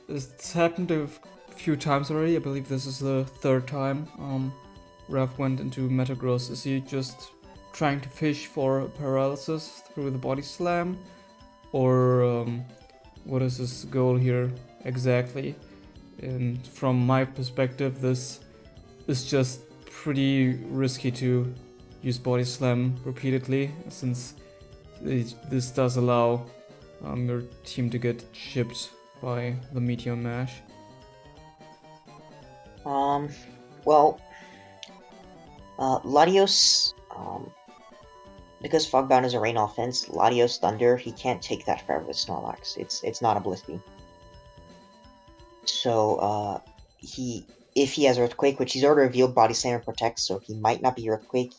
it's happened a few times already. I believe this is the third time Raph went into Metagross. Is he just trying to fish for paralysis through the body slam? Or what is his goal here exactly? And from my perspective, this is just pretty risky to use body slam repeatedly, since this does allow your team to get chipped by the Meteor Mash. Well, Latios, because Fogbound is a rain offense, Latios Thunder, he can't take that forever with Snorlax. It's not a Blissey. So, if he has Earthquake, which he's already revealed Body Slam and Protect, so he might not be Earthquake,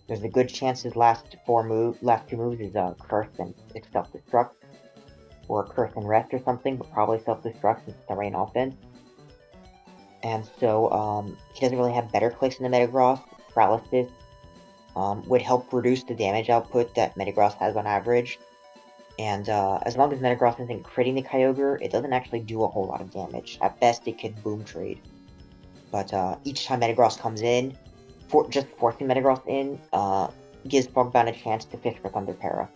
there's a good chance his last two moves is Curse and Self-Destruct, or Curse and Rest or something, but probably Self-Destruct since it's a rain offense. And so, he doesn't really have better clicks in the Metagross. Paralysis would help reduce the damage output that Metagross has on average. And as long as Metagross isn't critting the Kyogre, it doesn't actually do a whole lot of damage. At best, it could boom trade. But each time Metagross comes in, just forcing Metagross in gives Fogbound a chance to fish for Thunder Para.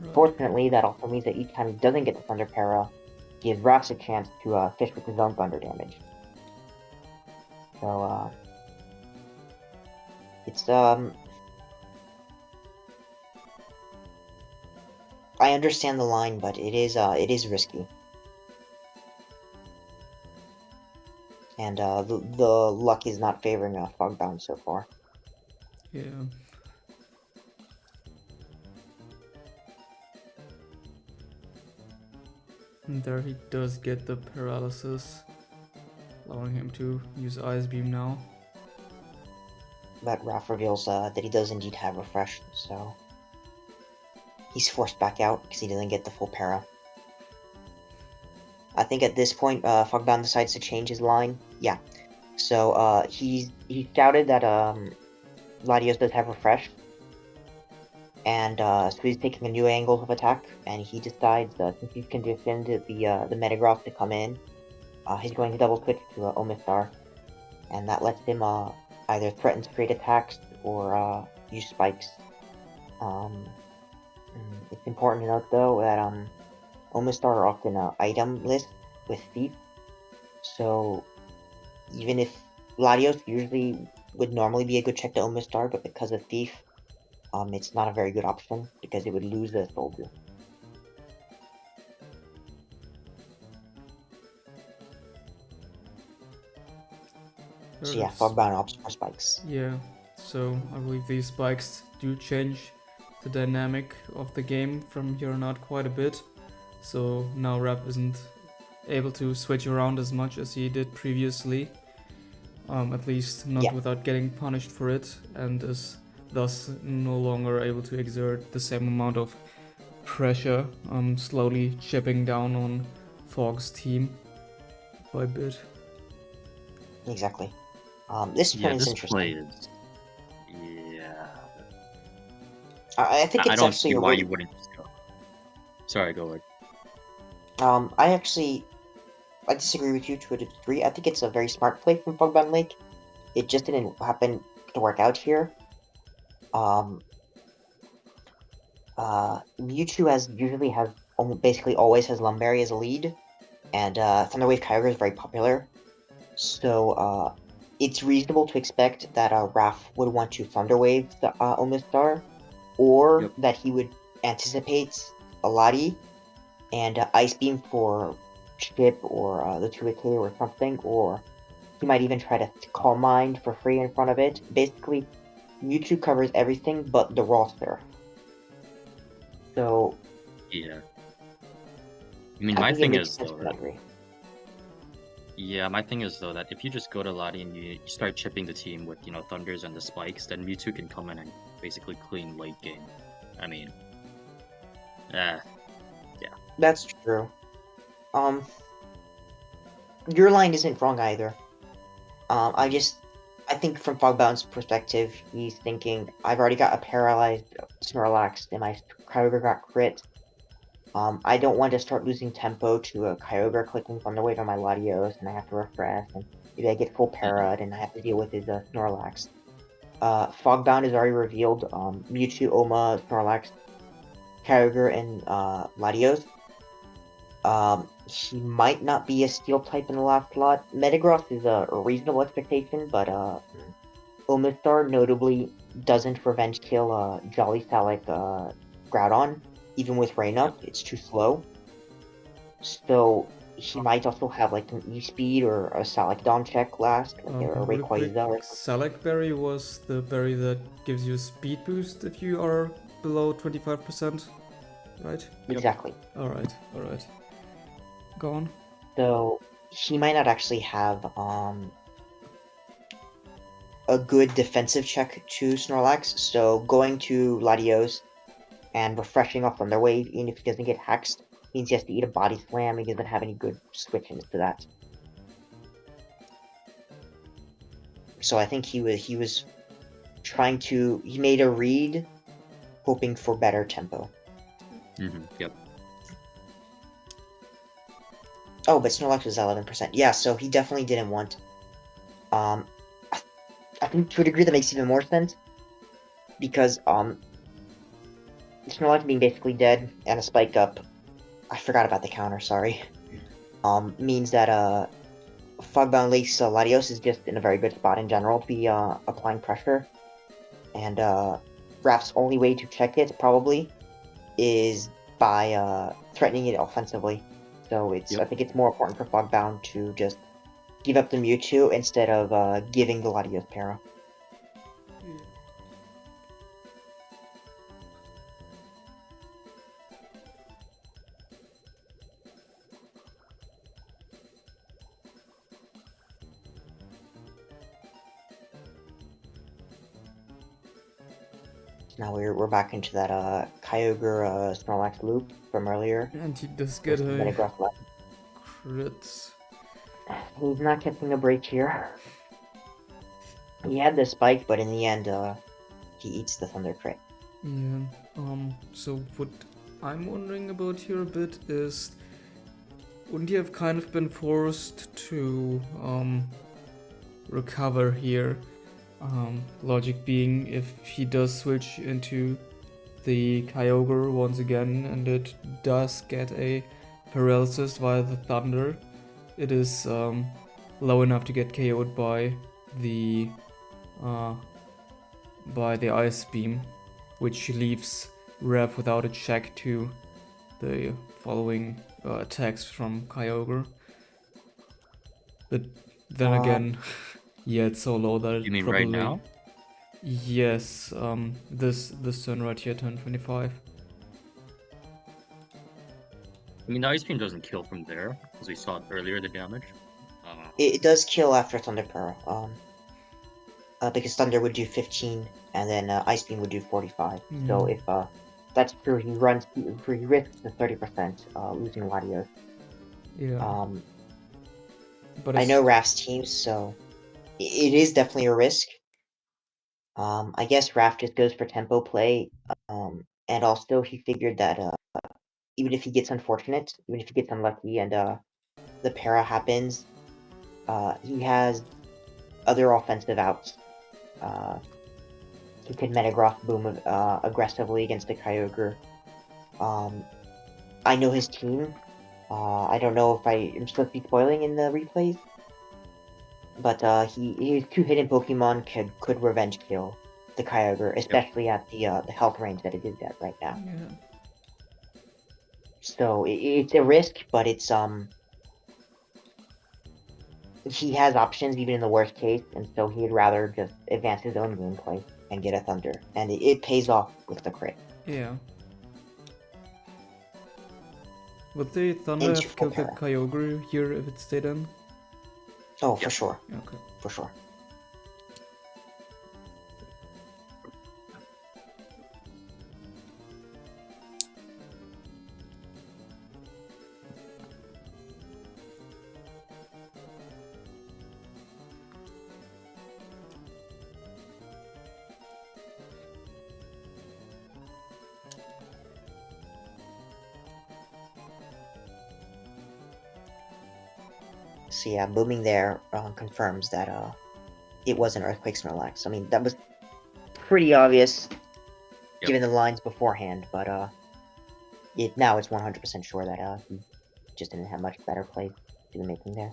Right. Fortunately, that also means that each time he doesn't get the Thunder Para, gives Raph a chance to fish with his own Thunder damage. So, it's, I understand the line, but it is risky. And the luck is not favoring Fogbound so far. Yeah. And there he does get the paralysis, allowing him to use Ice Beam now. But Raph reveals that he does indeed have Refresh, so he's forced back out because he didn't get the full para. I think at this point, Fogbound decides to change his line. Yeah. So he scouted that Latios does have Refresh, and so he's taking a new angle of attack, and he decides since he's conditioned the Metagross to come in, he's going to double switch to Omastar, and that lets him either threaten straight attacks or use spikes. It's important to note though that Omastar are often item list with Thief, so even if Latios usually would normally be a good check to Omastar, but because of Thief, it's not a very good option because it would lose the soldier. So yeah, Fogbound opts for spikes. Yeah, so I believe these spikes do change the dynamic of the game from here on out quite a bit. So now Raph isn't able to switch around as much as he did previously. At least not without getting punished for it, and is thus no longer able to exert the same amount of pressure, slowly chipping down on Fog's team by a bit. Exactly. This turn is this interesting. play is. Yeah. I think it's I don't actually see a why really... you wouldn't just go. Sorry, go ahead. I disagree with you to a degree. I think it's a very smart play from Fogbound Lake. It just didn't happen to work out here. Mewtwo basically always has Lumberry as a lead, and Thunderwave Kyogre is very popular. So it's reasonable to expect that Raph would want to Thunderwave the Omastar, or that he would anticipate a Lottie and Ice Beam for Chip or the 2AK or something, or he might even try to Calm Mind for free in front of it. Basically, Mewtwo covers everything but the roster. So... Yeah. I mean, my thing is, though, my thing is, though, that if you just go to Lottie and you start chipping the team with, Thunders and the Spikes, then Mewtwo can come in and basically clean late game. I mean... yeah. That's true. Your line isn't wrong either. I think from Fogbound's perspective, he's thinking, I've already got a paralyzed Snorlax, and my Kyogre got crit. I don't want to start losing tempo to a Kyogre clicking Thunderwave on my Latios, and I have to refresh, and maybe I get full para'd, and I have to deal with his Snorlax. Fogbound has already revealed Mewtwo, Oma, Snorlax, Kyogre, and Latios. He might not be a Steel type in the last slot. Metagross is a reasonable expectation, but Omastar notably doesn't revenge kill Jolly Salic Groudon, even with Rain Up. It's too slow. So he might also have like an E-Speed or a Salicdon check last, like a Rayquaza or something. Salic Berry was the berry that gives you a speed boost if you are below 25%, right? Exactly. Alright. Go on. So he might not actually have a good defensive check to Snorlax, so going to Latios and refreshing off Thunderwave, even if he doesn't get hexed, means he has to eat a Body Slam. He doesn't have any good switch-ins to that. So I think he was trying to... He made a read, hoping for better tempo. Yep. Oh, but Snorlax was 11%. Yeah, so he definitely didn't want... I think to a degree that makes even more sense, because Snorlax being basically dead and a Spike Up, I forgot about the counter, sorry, means that Fogbound Lake's Latios is just in a very good spot in general to be applying pressure, and Raph's only way to check it, probably, is by threatening it offensively. So I think it's more important for Fogbound to just give up the Mewtwo instead of giving the Latios para. Now we're back into that Kyogre Snorlax loop from earlier. And he does get a crit. He's not catching a break here. He had the spike, but in the end, he eats the Thunder crit. Yeah. So what I'm wondering about here a bit is, wouldn't he have kind of been forced to recover here? Logic being, if he does switch into the Kyogre once again and it does get a paralysis via the Thunder, it is low enough to get KO'd by the Ice Beam, which leaves Rev without a check to the following attacks from Kyogre. But then again, yeah, it's so low that You mean probably... right now? Yes, this turn right here, turn 25. I mean, the Ice Beam doesn't kill from there, as we saw earlier, the damage. It does kill after Thunder Pearl. Because Thunder would do 15, and then Ice Beam would do 45. So if that's true, he risks the 30% losing Latios. Yeah. But I know Raph's team, so it is definitely a risk. I guess Raph just goes for tempo play, and also he figured that even if he gets unfortunate, even if he gets unlucky and the para happens, he has other offensive outs. He could Metagross Boom aggressively against the Kyogre. I know his team. I don't know if I am supposed to be spoiling in the replays, but his two hidden Pokemon could revenge kill the Kyogre, especially at the health range that it is at right now. Yeah. So it's a risk, but it's he has options even in the worst case, and so he'd rather just advance his own gameplay and get a Thunder, and it pays off with the crit. Yeah. Would the Thunder Into have killed the Para. Kyogre here if it stayed in? Oh, for sure. Okay. For sure. So yeah, booming there confirms that it was an Earthquake Snorlax. I mean, that was pretty obvious given the lines beforehand, but now it's 100% sure that he just didn't have much better play to the making there.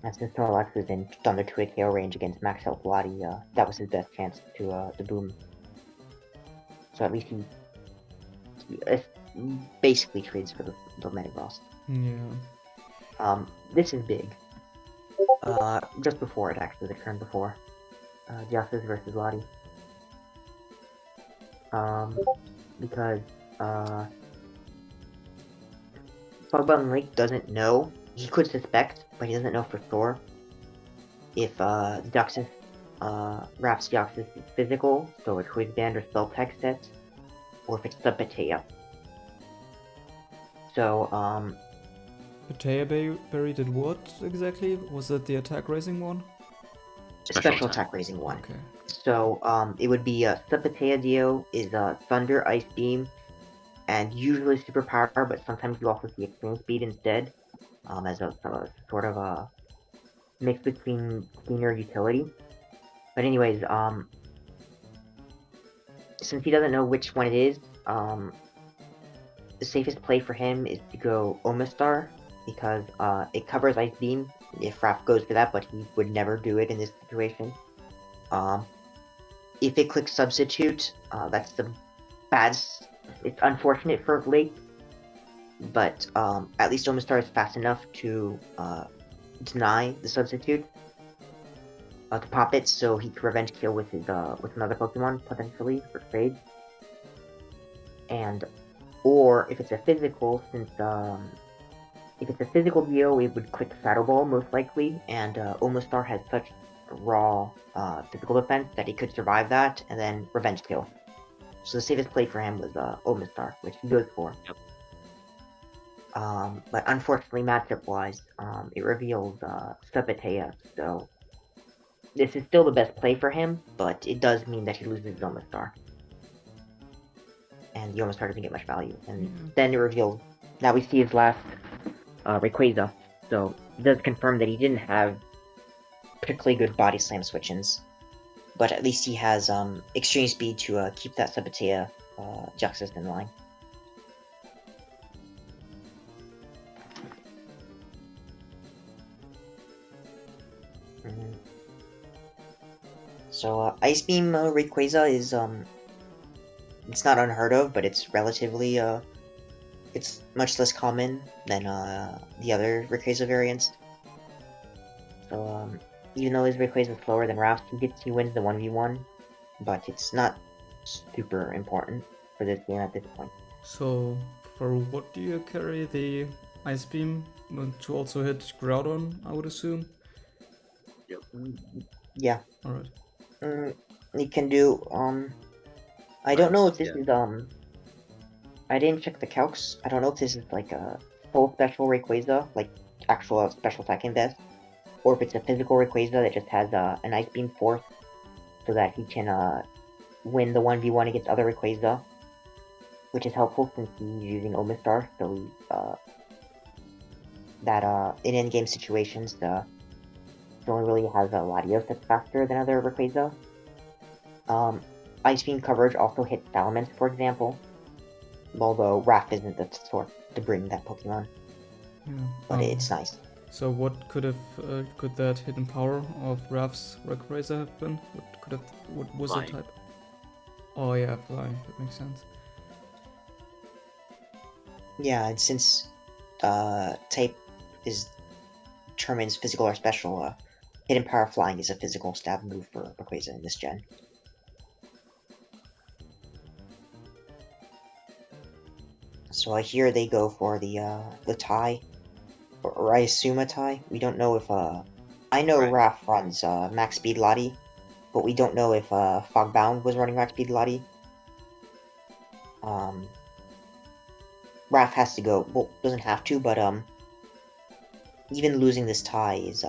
And since Snorlax was in Thunder 2 KO range against Max Health Lottie, that was his best chance to boom. So at least he basically trades for the Metagross. Yeah. This is big. Just before it, actually, the turn before. Justice versus Lottie. Because, Fogbound Lake doesn't know. He could suspect, but he doesn't know for sure if, Deoxys, Raph's Deoxys is physical, so a Quiz Band or Spell Tech set, or if it's the Patea. So, Patea Berry did what exactly? Was that the attack raising one? Special attack raising one. Okay. So, it would be Subpatea Dio is Thunder, Ice Beam, and usually Superpower, but sometimes you also see Extreme Speed instead, as a sort of a mix between cleaner utility. But anyways, since he doesn't know which one it is, the safest play for him is to go Omastar, because it covers Ice Beam if Raph goes for that, but he would never do it in this situation. If it clicks Substitute, that's the bad. It's unfortunate for Lake, but at least Omastar is fast enough to deny the Substitute, to pop it, so he can revenge kill with his with another Pokemon potentially for trade. And or if it's a physical, since if it's a physical Dio, it would click Shadow Ball most likely, and Omastar has such raw physical defense that he could survive that and then revenge kill. So the safest play for him was Omastar, which he goes for. Yep. But unfortunately, matchup-wise, it reveals Subpatea, so this is still the best play for him, but it does mean that he loses Omastar. And the Omastar doesn't get much value. And then it reveals, now we see his last Rayquaza, so it does confirm that he didn't have particularly good body slam switch-ins, but at least he has extreme speed to keep that Subpatea Juxus in line. So Ice Beam Rayquaza is it's not unheard of, but it's relatively it's much less common than the other Rayquaza variants. So even though his Rayquaza is slower than Raph's, he wins the 1v1, but it's not super important for this game at this point. So For what do you carry the Ice Beam to also hit Groudon, I would assume? Yeah. Alright. You can do, I don't know if this Yeah. is, I didn't check the calcs. I don't know if this is like a full special Rayquaza, like actual special attack invest, or if it's a physical Rayquaza that just has an Ice Beam Force so that he can win the 1v1 against other Rayquaza, which is helpful since he's using Omastar, so in in-game situations, he only really has a Latios that's faster than other Rayquaza. Ice Beam coverage also hits Vileman, for example, although Raph isn't the sort to bring that Pokemon, Yeah. but it's nice. So what could that hidden power of Raph's Rayquaza have been? What was Flying. the type? Oh yeah, flying. That makes sense. Yeah, and since type determines physical or special, hidden power flying is a physical stab move for Rayquaza in this gen. So here they go for the tie, or I assume a tie. We don't know if I know Right. Raph runs max speed Lottie, but we don't know if Fogbound was running max speed Lottie. Raph has to go. Well, doesn't have to, but even losing this tie is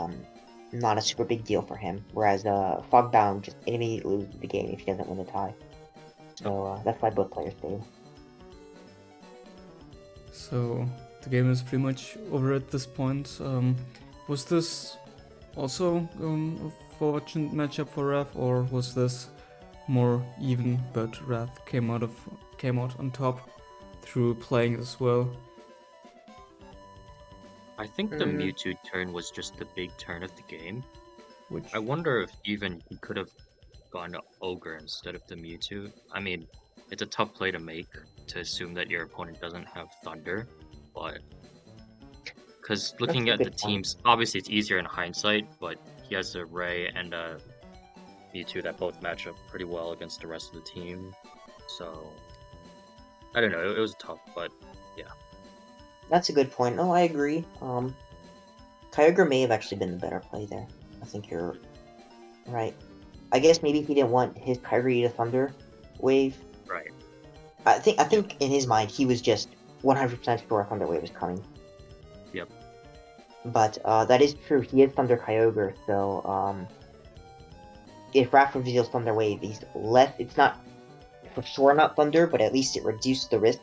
not a super big deal for him. Whereas Fogbound just immediately loses the game if he doesn't win the tie. So that's why both players stayed. So the game is pretty much over at this point. Was this also a fortunate matchup for Raph, or was this more even, but Raph came out on top through playing as well? I think the Mewtwo turn was just the big turn of the game. Which I wonder if even he could have gone to Ogre instead of the Mewtwo. I mean, it's a tough play to make to assume that your opponent doesn't have Thunder, but because looking a at the good point. teams, obviously it's easier in hindsight, but he has a Ray and a Mewtwo that both match up pretty well against the rest of the team. So I don't know, it was tough, but yeah. That's a good point. No, I agree. Kyogre may have actually been the better play there. I think you're right. I guess maybe he didn't want his Kyogre to Thunder Wave. Right. I think in his mind he was just 100% sure Thunder Wave was coming. Yep. But that is true. He is Thunder Kyogre, so if Raph reveals Thunder Wave, he's less. It's not for sure not Thunder, but at least it reduced the risk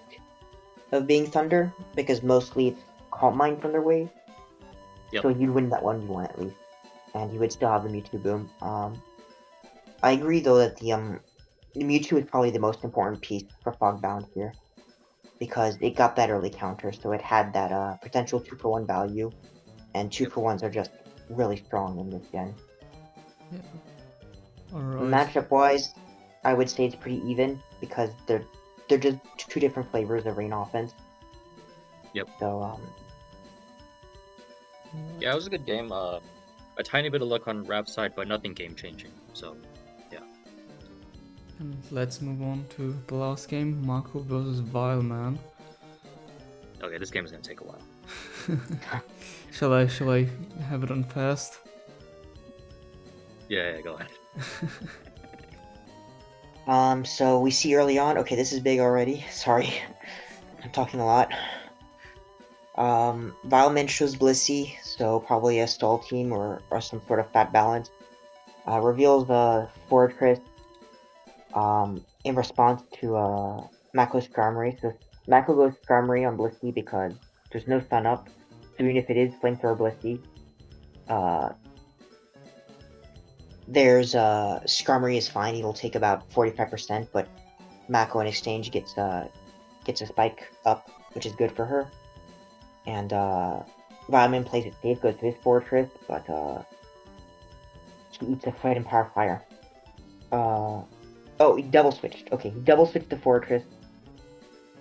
of being Thunder because mostly it's Calm Mind Thunder Wave. Yep. So you'd win that 1v1 at least, and you would still have the Mewtwo Boom. I agree though that the Mewtwo is probably the most important piece for Fogbound here, because it got that early counter, so it had that potential 2-for-1 value, and 2-for-1s are just really strong in this gen. yeah. Alright. Matchup wise, I would say it's pretty even because they're just two different flavors of rain offense. Yep. So Yeah, it was a good game. A tiny bit of luck on Raph's side, but nothing game changing. So yeah. And let's move on to the last game, Mako versus Vileman. Okay, this game is gonna take a while. Shall I have it on fast? Yeah, go ahead. So we see early on. Okay, this is big already. Sorry, I'm talking a lot. Vileman shows Blissey, so probably a stall team or some sort of fat balance. Reveals the Fortress in response to Mako's Skarmory. So Mako goes Skarmory on Blissey because there's no Sun Up. So even if it is Flamethrower Blissey, there's Skarmory is fine. He'll take about 45%, but Mako in exchange gets a spike up, which is good for her. And Vileman plays it safe, goes to his Fortress, but he eats a Fight and Power Fire. Oh, he double switched. Okay, he double switched to Fortress.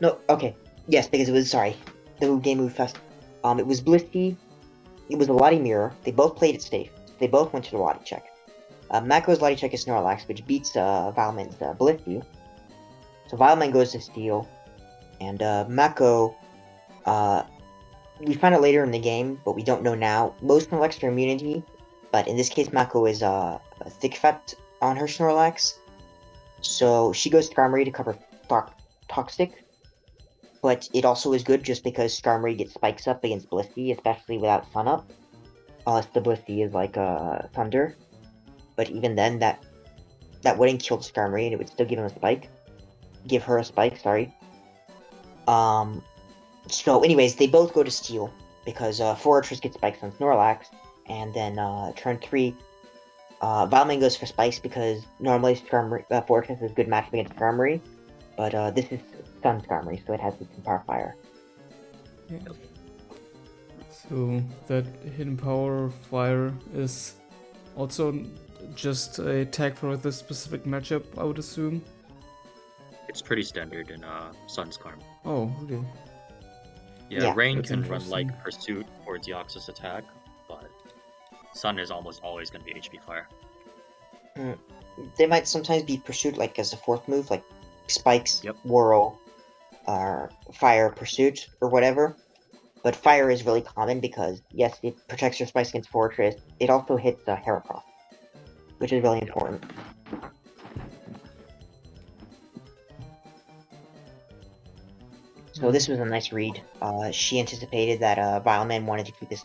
No, okay. Yes, because it was, sorry. The game moved fast. It was Blissey. It was a Lottie Mirror. They both played it safe. They both went to the Lottie check. Mako's Lottie check is Snorlax, which beats Vileman's Blissey. So Vileman goes to steal. And Mako, we find out later in the game, but we don't know now. Most Snorlax are immunity, but in this case, Mako is a thick effect on her Snorlax. So she goes Skarmory to cover Toxic, but it also is good just because Skarmory gets spikes up against Blissey, especially without Sun Up, unless the Blissey is like Thunder. But even then, that wouldn't kill Skarmory, and it would still give him a spike. Give her a spike, sorry. So anyways, they both go to Steel, because Fortress gets spikes on Snorlax, and then turn 3, Vileman goes for spikes because normally Fortress is a good matchup against Skarmory, but this is Sun Skarmory, so it has its Power Fire. Yeah. So that hidden power fire is also just a tag for this specific matchup, I would assume. It's pretty standard in Sun's Karma. Oh, okay. Yeah, Rain That's can run interesting. like Pursuit or Deoxys attack, but Sun is almost always going to be HP Fire. They might sometimes be pursued like as a fourth move, like Spikes, Yep. Whirl, or Fire Pursuit, or whatever. But Fire is really common because, yes, it protects your Spikes against Fortress. It also hits Heracross, which is really important. So this was a nice read. She anticipated that Vileman wanted to keep his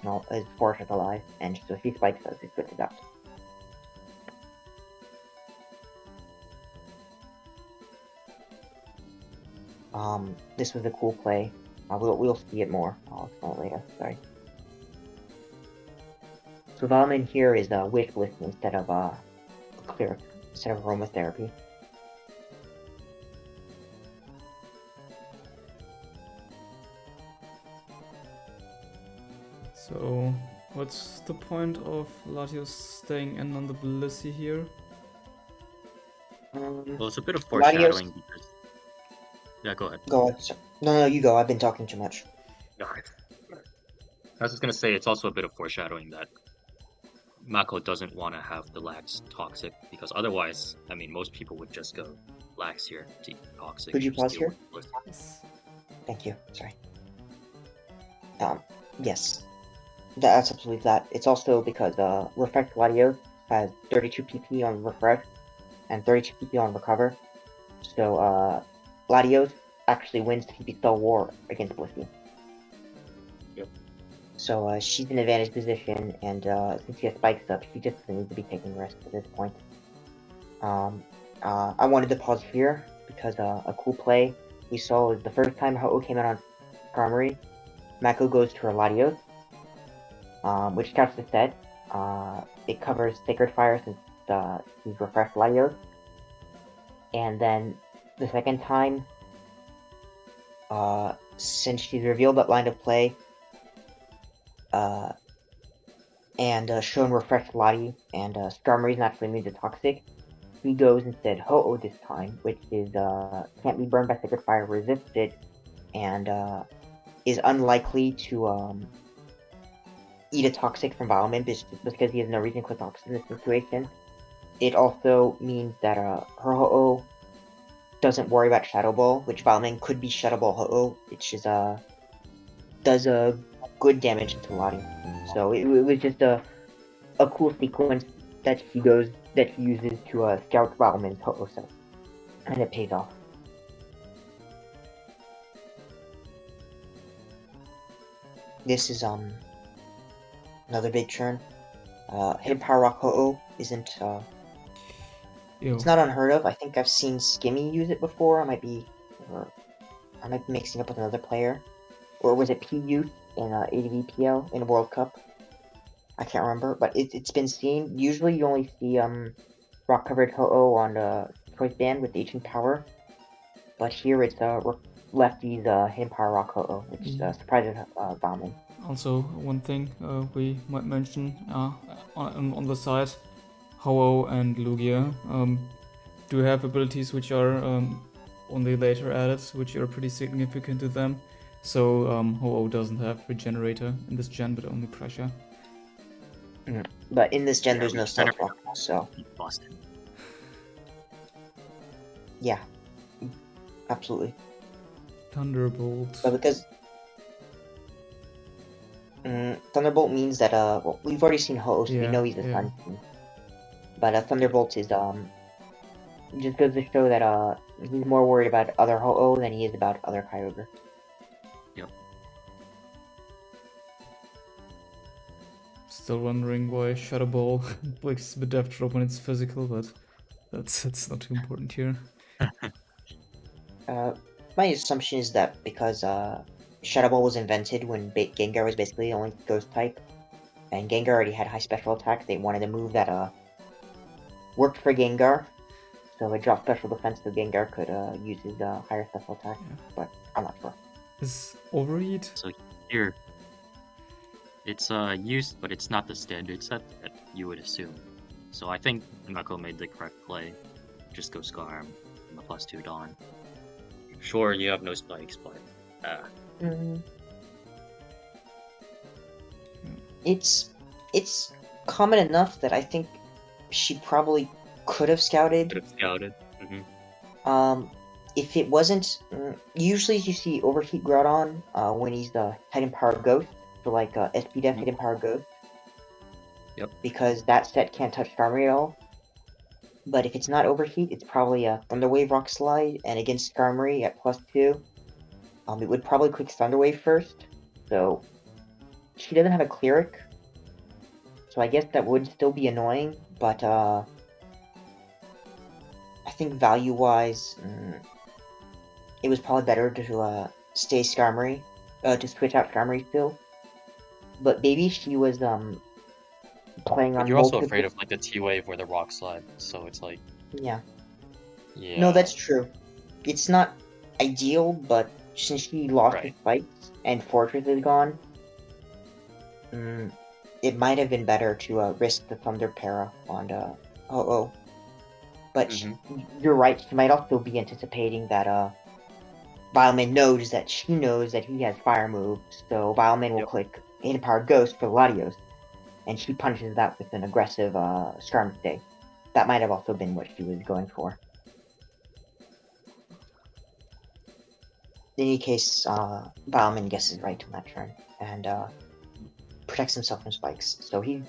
Fortress alive, and so she spikes us. It's good to that. This was a cool play. We'll see it more. I'll explain it later. Sorry. So Vileman here is Wish List instead of Cleric, instead of Aromatherapy. So, what's the point of Latios staying in on the Blissey here? Well, it's a bit of foreshadowing because... Yeah, go ahead. Go ahead. No, you go. I've been talking too much. I was just going to say, it's also a bit of foreshadowing that Mako doesn't want to have the Lax Toxic, because otherwise, I mean, most people would just go Lax here to Toxic. Could you pause here? Yes. Thank you. Sorry. Yes. That's absolutely that. It's also because Refresh Latios has 32 PP on Refresh and 32 PP on Recover. So Latios actually wins the PP Spell War against Blissey. Yep. So she's in an advantage position, and since she has spikes up, she just doesn't need to be taking risks at this point. I wanted to pause here because a cool play we saw was the first time Ho-Oh came out on Skarmory. Mako goes to her Latios, which starts the set. It covers Sacred Fire since she's refreshed Latios. And then the second time, since she's revealed that line of play, and shown refreshed Lati, and Skarmory's naturally immune to Toxic, he goes instead Ho-Oh this time, which is can't be burned by Sacred Fire, resisted, and is unlikely to eat a Toxic from Vileman because he has no reason to click Toxic in this situation. It also means that her Ho-Oh doesn't worry about Shadow Ball, which Vileman could be Shadow Ball Ho-Oh, which is does a good damage to Lati. So it was just a cool sequence that he uses to scout Vileman's Ho-Oh set, and it pays off. This is another big churn. Hidden Power Rock Ho-Oh isn't it's not unheard of. I think I've seen Skimmy use it before. I might be mixing up with another player, or was it PU in ADV PL in World Cup? I can't remember, but it's been seen. Usually, you only see rock covered Ho-Oh on Choice Band with Ancient Power, but here it's lefty's Hidden Power Rock Ho-Oh, which surprises Vileman. Also, one thing we might mention on the side, Ho-Oh and Lugia do have abilities which are only later added, which are pretty significant to them. So Ho-Oh doesn't have Regenerator in this gen, but only Pressure. But in this gen, there's no Stealth Rock, so... Boston. Yeah, absolutely. Thunderbolt. But because Thunderbolt means that well, we've already seen Ho, so we know he's a Sun King. But Thunderbolt is just goes to show that he's more worried about other Ho-Oh than he is about other Kyogre. Yep. Still wondering why Shadow Ball breaks the Death Drop when it's physical, but that's not too important here. My assumption is that because Shadow Ball was invented when Gengar was basically the only Ghost type, and Gengar already had high special attack, they wanted a move that worked for Gengar, so it dropped special defense so Gengar could use his higher special attack, but I'm not sure. Is Overheat? So here, it's used, but it's not the standard set that you would assume. So I think Mako made the correct play. Just go Scarm and the +2 Dawn. Sure, you have no spikes, but It's common enough that I think she probably could have scouted. could have scouted. If it wasn't, usually you see Overheat Groudon when he's the Hidden Power Ghost, so like SPDF Hidden Power Ghost. Yep. Because that set can't touch Skarmory at all. But if it's not Overheat, it's probably a Thunder Wave Rock Slide, and against Skarmory at +2, it would probably click Thunder Wave first. So she doesn't have a Cleric, so I guess that would still be annoying. But I think value-wise, it was probably better to stay Skarmory, to switch out Skarmory still. But maybe she was playing on. You're also afraid of like the T-Wave or the Rock Slide, so it's like. Yeah. Yeah. No, that's true. It's not ideal, but since she lost his fights and Fortress is gone, it might have been better to risk the Thunder Para on Oh. But you're right, she might also be anticipating that Vileman knows that she knows that he has Fire moves, so Vileman will click Hidden Power Ghost for Latios, and she punishes that with an aggressive Skarm Stay. That might have also been what she was going for. In any case, Vileman guesses right on that turn, and protects himself from spikes. So he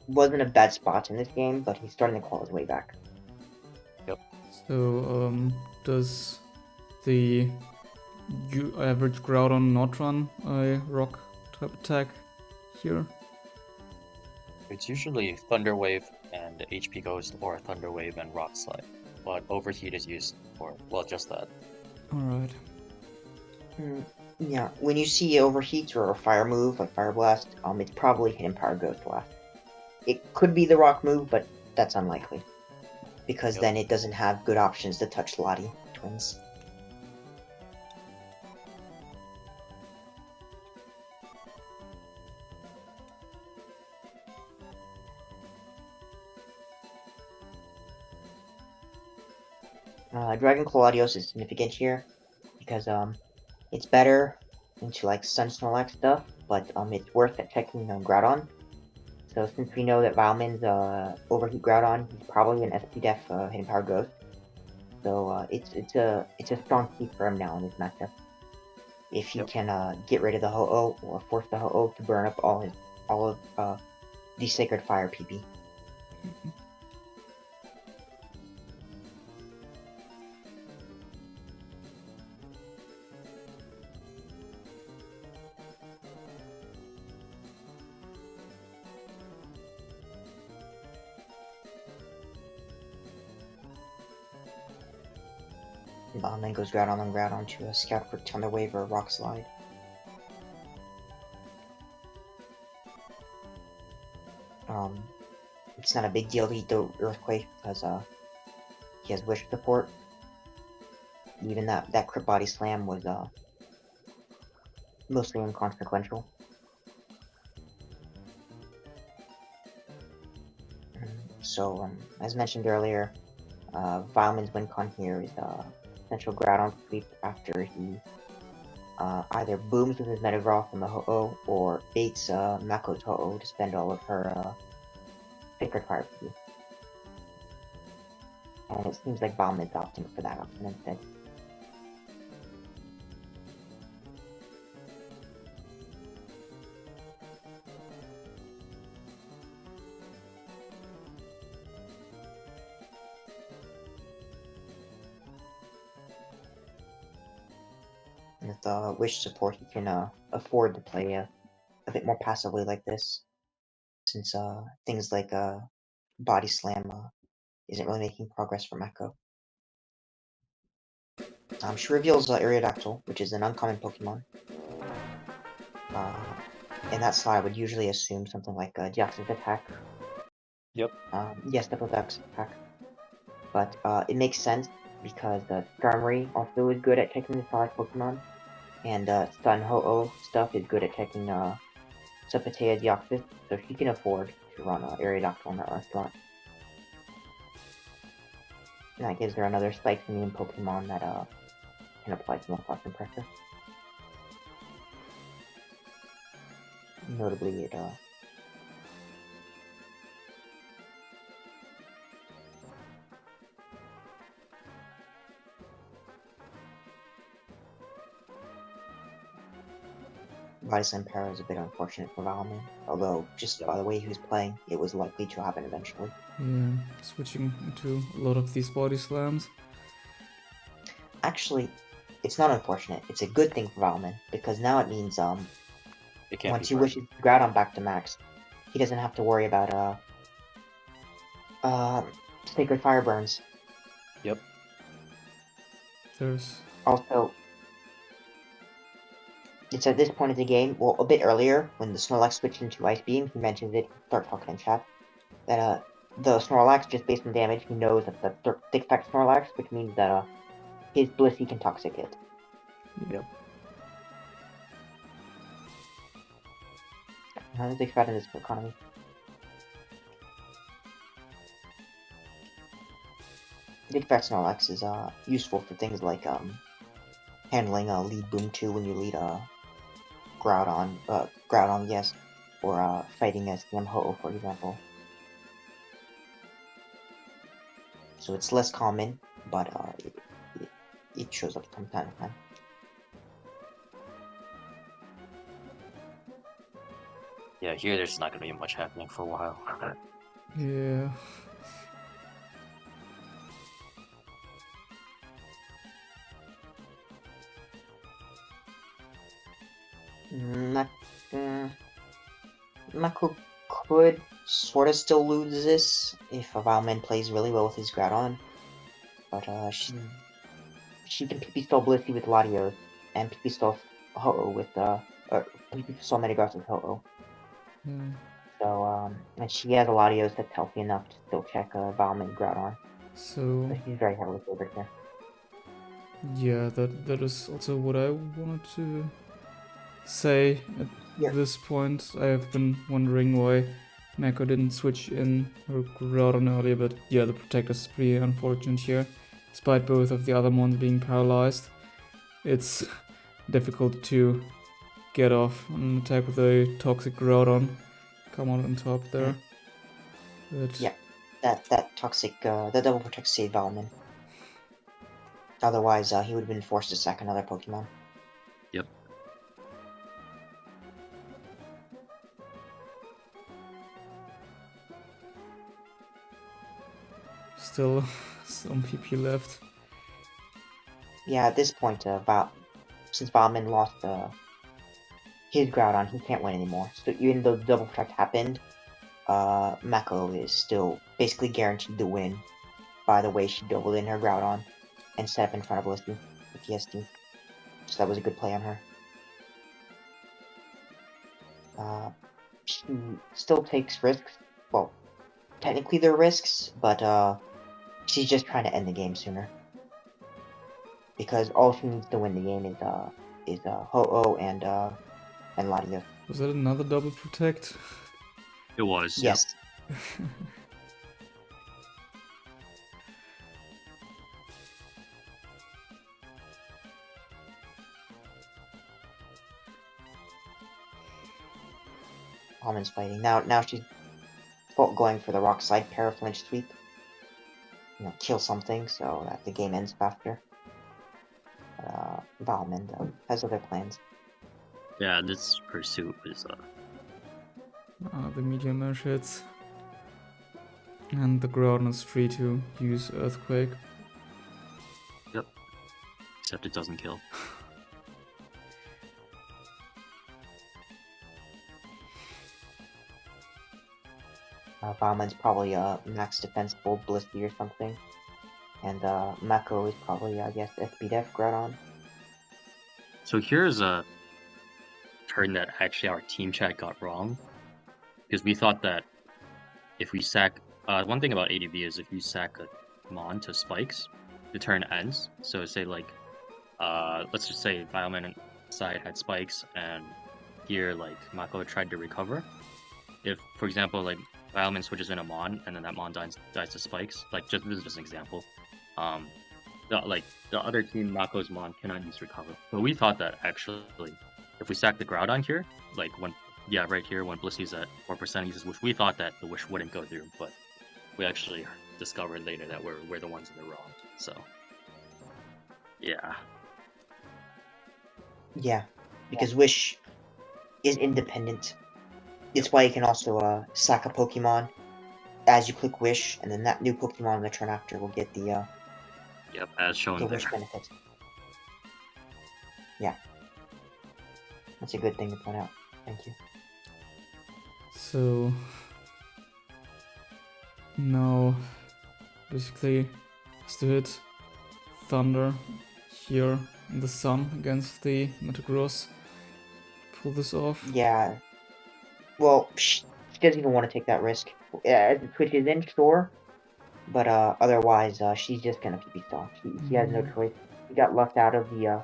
wasn't a bad spot in this game, but he's starting to claw his way back. Yep. So, does the average Groudon not run a rock type attack here? It's usually Thunder Wave and HP Ghost, or Thunder Wave and Rock Slide, but Overheat is used for, well, just that. Alright. Yeah, when you see Overheat or a Fire move like Fire Blast, it's probably Hidden Power Ghost last. It could be the Rock move, but that's unlikely, because then it doesn't have good options to touch Lati Twins. Dragon Claw Latios is significant here, because it's better into like Sun Snorlax stuff, but it's worth at checking Groudon. So since we know that Vileman's Overheat Groudon, he's probably an SPDF Hidden Power Ghost. So it's a strong key for him now in this matchup. If he can get rid of the Ho-Oh or force the Ho-Oh to burn up all of the Sacred Fire PP. Then goes Groudon on Groudon to scout for Thunder Wave or Rock Slide. It's not a big deal to eat the Earthquake because he has Wish support. Even that Crit Body Slam was mostly inconsequential. So, as mentioned earlier, Vileman's win con here is potential Groudon sweep after he either booms with his Metagross on the Ho-Oh or baits Mako's Ho-Oh to spend all of her Sacred Fire PP. And it seems like Vileman's opting for that option instead. With wish support, he can afford to play a bit more passively like this, since things like body slam isn't really making progress for Mako. She reveals Aerodactyl, which is an uncommon Pokemon. In that slide, I would usually assume something like Deoxys attack. Yep. Yes, double Deoxys attack. But it makes sense because Skarmory also is good at taking the solid Pokemon, and Sun Ho-Oh stuff is good at taking Sapatea Deoxys, so she can afford to run Aerodactyl in that restaurant. And that gives her another Spike immune Pokemon that can apply to more constant pressure. Notably, it Body Slam Para is a bit unfortunate for Vileman, although just by the way he was playing, it was likely to happen eventually. Yeah, switching into a lot of these body slams. Actually, it's not unfortunate. It's a good thing for Vileman, because now it means It can't once be he wishes Groudon back to max, he doesn't have to worry about Sacred Fire Burns. Yep. There's Also, it's at this point of the game, well, a bit earlier, when the Snorlax switched into Ice Beam, he mentions it, start talking in chat, that the Snorlax, just based on damage, he knows that the thick fact Snorlax, which means that his Blissey can Toxic it. Yep. How does they fat in this economy? Big Fat Snorlax is useful for things like handling lead Boom 2 when you lead Groudon, yes, or fighting a CM Ho-Oh, for example. So it's less common, but it shows up from time to time. Yeah, here there's not gonna be much happening for a while. yeah. Mako could sort of still lose this if Vileman plays really well with his Groudon, but she can PP stall Blissey with Latios, and PP stall Ho-Oh with PP stall Metagross with Ho-Oh. Yeah. So and she has a Latios that's healthy enough to still check Vileman Groudon. So She's very heavily favored here. yeah, that is also what I wanted to say at this point. I have been wondering why Mako didn't switch in her Groudon earlier, but yeah, the Protector is pretty unfortunate here. Despite both of the other mons being paralyzed, it's difficult to get off an attack with a Toxic Groudon. Come out on top there. But yeah, that Toxic, that double protect saved Vileman. Otherwise, he would have been forced to sack another Pokemon. Yep. still some PP left. Yeah, at this point, since Vileman lost his Groudon, he can't win anymore. So even though the double protect happened, Mako is still basically guaranteed to win by the way she doubled in her Groudon and set up in front of Blissey with TSD. So that was a good play on her. She still takes risks. Well, technically they're risks, but she's just trying to end the game sooner. Because all she needs to win the game is Ho-Oh and Latios. Was that another double protect? It was. Yes. Yep. Almond's fighting. Now she's going for the rock slide paraflinch sweep. Kill something so that the game ends faster. Vileman, though, has other plans. Yeah, this pursuit is The medium mesh hits. And the Groudon is free to use Earthquake. Yep. Except it doesn't kill. Vileman's probably max defensible Blissey or something. And Mako is probably, I guess, SPDF Groudon. So here's a turn that actually our team chat got wrong. Because we thought that if we sack... one thing about ADV is if you sack a Mon to spikes, the turn ends. So say like... let's just say Vileman side had spikes and here like Mako tried to recover. If, for example, like Vileman switches in a Mon and then that Mon dies to spikes, like this is just an example. The other team, Mako's Mon, cannot use recover. But we thought that actually, if we sack the Groudon here, like when, yeah, right here, when Blissey's at 4% uses Wish, we thought that the Wish wouldn't go through, but we actually discovered later that we're the ones in the wrong. So, yeah. Yeah, because Wish is independent. It's why you can also sack a Pokemon as you click Wish, and then that new Pokemon in the turn after will get the Yep, as shown the there. Wish benefit. Yeah. That's a good thing to point out. Thank you. So now basically has to hit Thunder here in the sun against the Metagross. Pull this off. Yeah. Well, she doesn't even want to take that risk. As it switches in, sure. But otherwise, she's just gonna PP stall. She has no choice. She got left out of the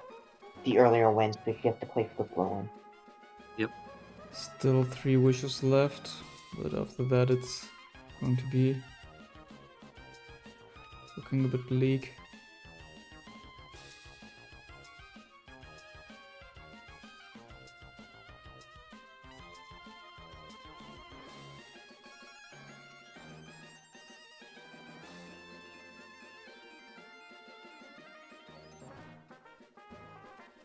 earlier wins, so she has to play for the flow win. Yep. Still 3 wishes left, but after that it's going to be looking a bit bleak.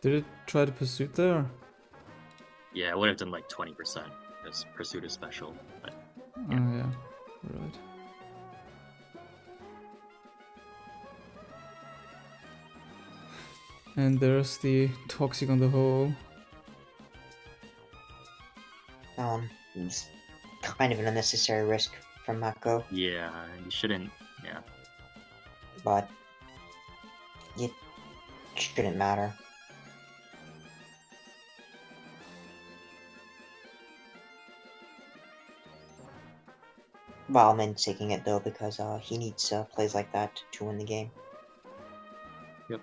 Did it try to pursuit there? Yeah, it would have done like 20%, because Pursuit is special. But Oh yeah, right. And there's the Toxic on the Ho. It's kind of an unnecessary risk from Mako, yeah, you shouldn't, yeah. but it shouldn't matter. Vileman's taking it though because he needs plays like that to win the game. Yep.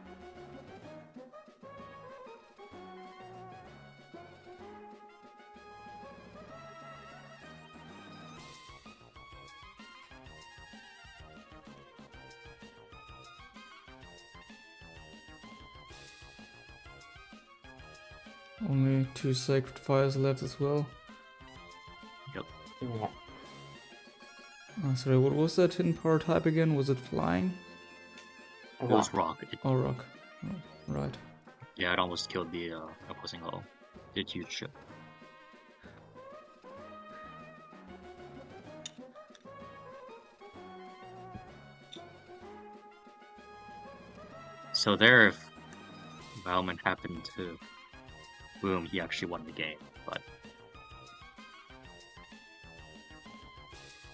Only 2 Sacred Fires left as well. Yep. Yeah. Sorry, what was that hidden power type again? Was it Flying? It was Rock. Oh, Rock. Oh, right. Yeah, it almost killed the opposing hull. Did huge shit. So there, if Vileman happened to boom, he actually won the game. But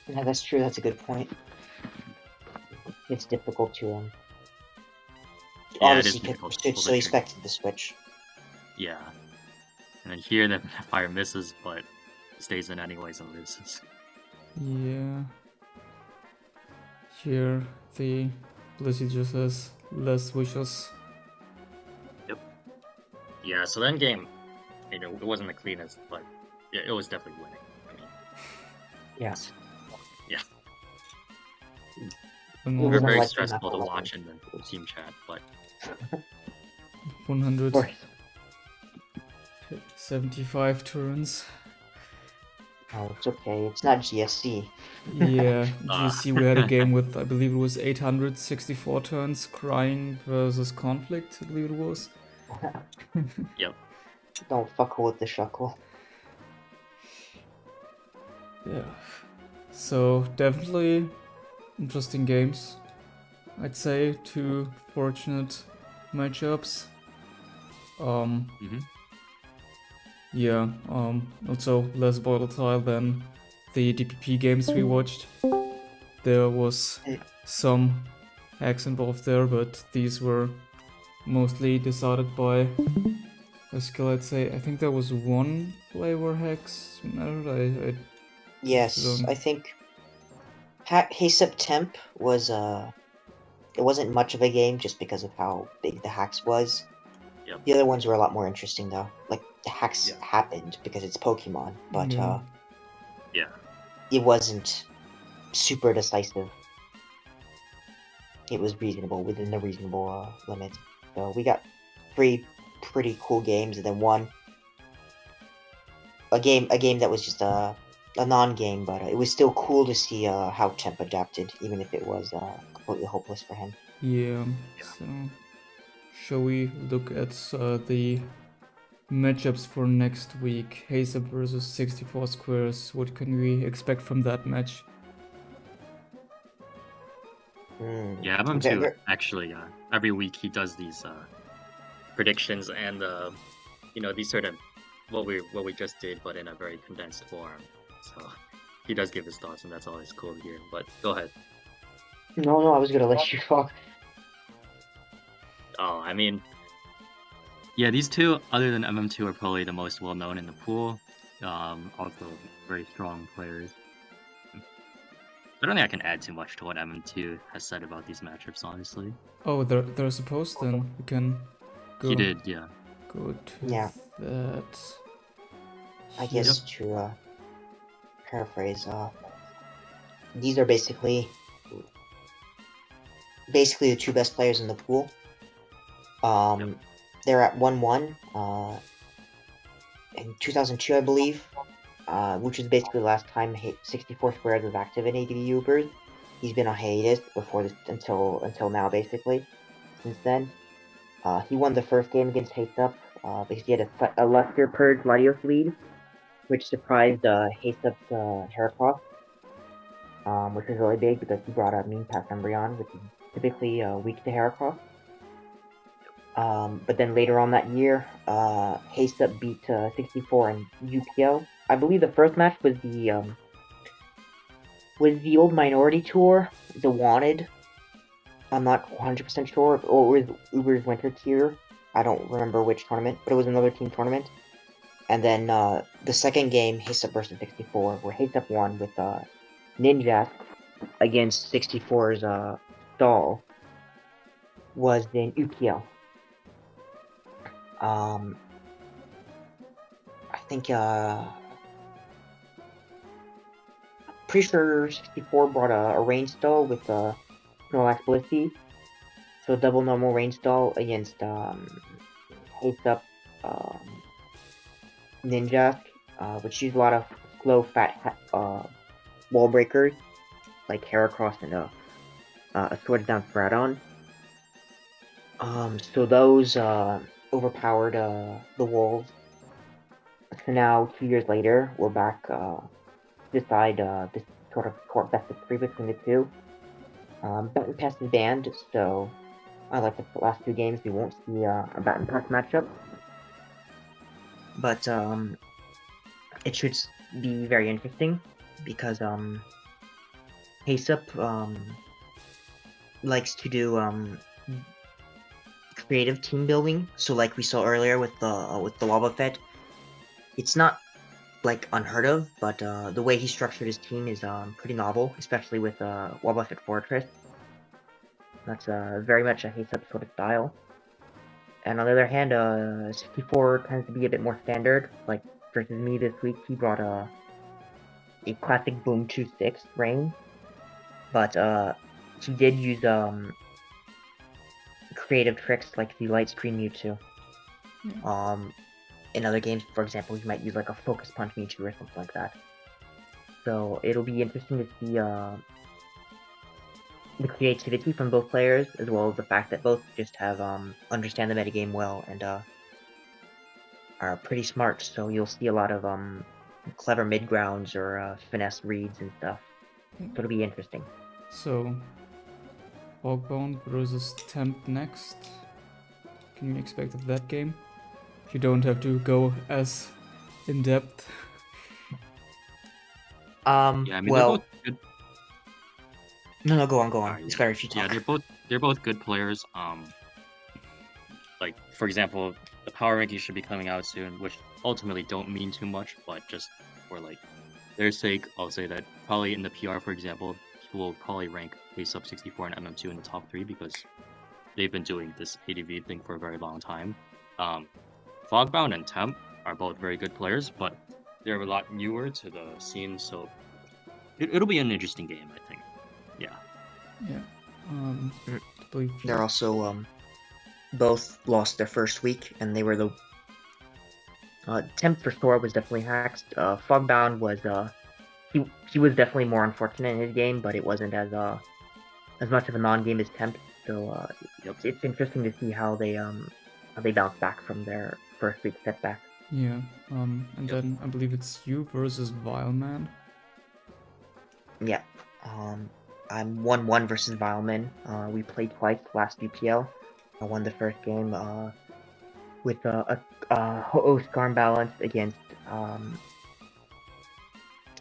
Yeah, that's true. That's a good point. It's difficult to yeah, it is obviously take difficult to switch, pull so the he trigger. expected the switch. Yeah, and then here the fire misses, but stays in anyways and loses. Yeah. Here, the Blissey just has less wishes. Yeah, so that game, it wasn't the cleanest, but it was definitely winning. I mean, Yes. yeah, And we were doesn't very like stressful to Mako watch in the team chat, but 175 turns. Oh, it's okay. It's not GSC. Yeah, GC we had a game with, I believe it was 864 turns, Crying versus Conflict, I believe it was. yep. Don't fuck with the shuckle. Yeah. So definitely interesting games. I'd say 2 fortunate matchups. Mhm. Yeah, also less volatile than the DPP games we watched. There was some hacks involved there, but these were mostly decided by a skill, I'd say. I think there was one play where hacks mattered. Yes, don't- I think Heysup temp was it wasn't much of a game just because of how big the hacks was. Yep. The other ones were a lot more interesting though. Like the hacks Yeah. happened because it's Pokemon, but Yeah. Yeah. it wasn't super decisive. It was reasonable within the reasonable limits. So we got 3 pretty cool games, and then a game that was just a non-game, but it was still cool to see how Temp adapted, even if it was completely hopeless for him. Yeah. So, shall we look at the matchups for next week? Heysup versus 64 Squares. What can we expect from that match? Yeah, MM2 actually, every week he does these predictions and these sort of what we just did, but in a very condensed form. So he does give his thoughts, and that's always cool to hear. But go ahead. No, I was gonna let you talk. Oh, I mean, yeah, these two, other than MM2, are probably the most well known in the pool. Also very strong players. I don't think I can add too much to what MM2 has said about these matchups, honestly. Oh, they're supposed then. We can go. He did, yeah. Go to that. I guess to paraphrase, these are basically the 2 best players in the pool. They're at 1-1 in 2002, I believe, which is basically the last time 64 Squares was active in ADV Ubers. He's been on hiatus before this until now, basically. Since then, he won the first game against Heysup because he had a Luster Purge Latios lead, which surprised Heysup's Heracross, which was really big because he brought a Mean Pass Umbreon, which is typically weak to Heracross. But then later on that year, Heysup beat 64 and UPO. I believe the first match was the old Minority Tour, the Wanted. I'm not 100% sure, or it was Ubers Winter Tier. I don't remember which tournament, but it was another team tournament. And then the second game, Heysup versus 64, where Heysup won with Ninja against 64's Stall, was in UPL. I think pretty sure 64 brought a rain stall with Snorlax Blissey, so double normal rain stall against Heysup Ninja, which used a lot of slow fat wall breakers like Heracross and a Swords Down Fradon. So those overpowered the wolves. So now 2 years later, we're back to decide this sort of court best of 3 between the two. Baton Pass is banned, so unlike the last 2 games, we won't see a Baton Pass matchup. But it should be very interesting because Heysup likes to do creative team building. So like we saw earlier with the Wobbuffet, it's not like unheard of, but the way he structured his team is pretty novel, especially with Wobbuffet Fortress. That's very much a Heysup sort of style. And on the other hand, 64 tends to be a bit more standard. Like versus me this week, he brought a classic Boom 2-6 rain, but he did use creative tricks like the Light Screen Mewtwo. In other games, for example, he might use like a Focus Punch Mewtwo or something like that. So it'll be interesting to see the creativity from both players, as well as the fact that both just have understand the metagame well and are pretty smart. So you'll see a lot of clever mid grounds or finesse reads and stuff. So it'll be interesting. So, Fogbound versus Temp next. Can you expect of that game? You don't have to go as in depth. Yeah, I mean they're both Well, good. no, go on, go on. Sorry, It's yeah, better if you yeah, talk. they're both good players. Like for example, the power rankings should be coming out soon, which ultimately don't mean too much, but just for like their sake, I'll say that probably in the PR, for example, people will probably rank Heysup 64 and MM2 in the top 3 because they've been doing this ADV thing for a very long time. Fogbound and Temp are both very good players, but they're a lot newer to the scene, so it'll be an interesting game, I think. Yeah. Yeah. Mm, I believe They're also both lost their first week, and they were the Temp for sure was definitely hacked. Fogbound was he was definitely more unfortunate in his game, but it wasn't as much of a non-game as Temp. So Yep. it's interesting to see how they bounce back from their first week setback. yeah. And Yep. then I believe it's you versus Vileman. Yeah. I'm 1-1 versus Vileman. We played twice last UPL. I won the first game with a host Garn balance against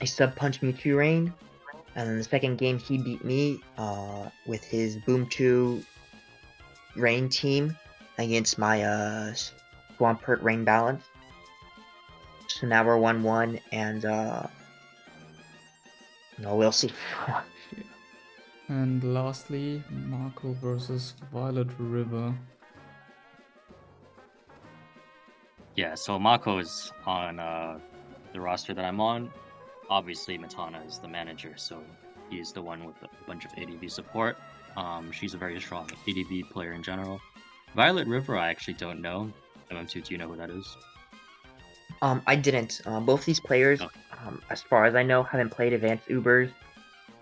a sub punch Mewtwo Rain. And then the second game he beat me with his Boom 2 Rain team against my Swampert Rain balance. So now we're 1-1 and no, we'll see. And lastly, Mako versus Violet River. Yeah, so Mako is on the roster that I'm on. Obviously, Matana is the manager, so he's the one with a bunch of ADV support. She's a very strong ADV player in general. Violet River, I actually don't know. MM2, do you know who that is? I didn't. Both these players, Oh, as far as I know, haven't played Advanced Ubers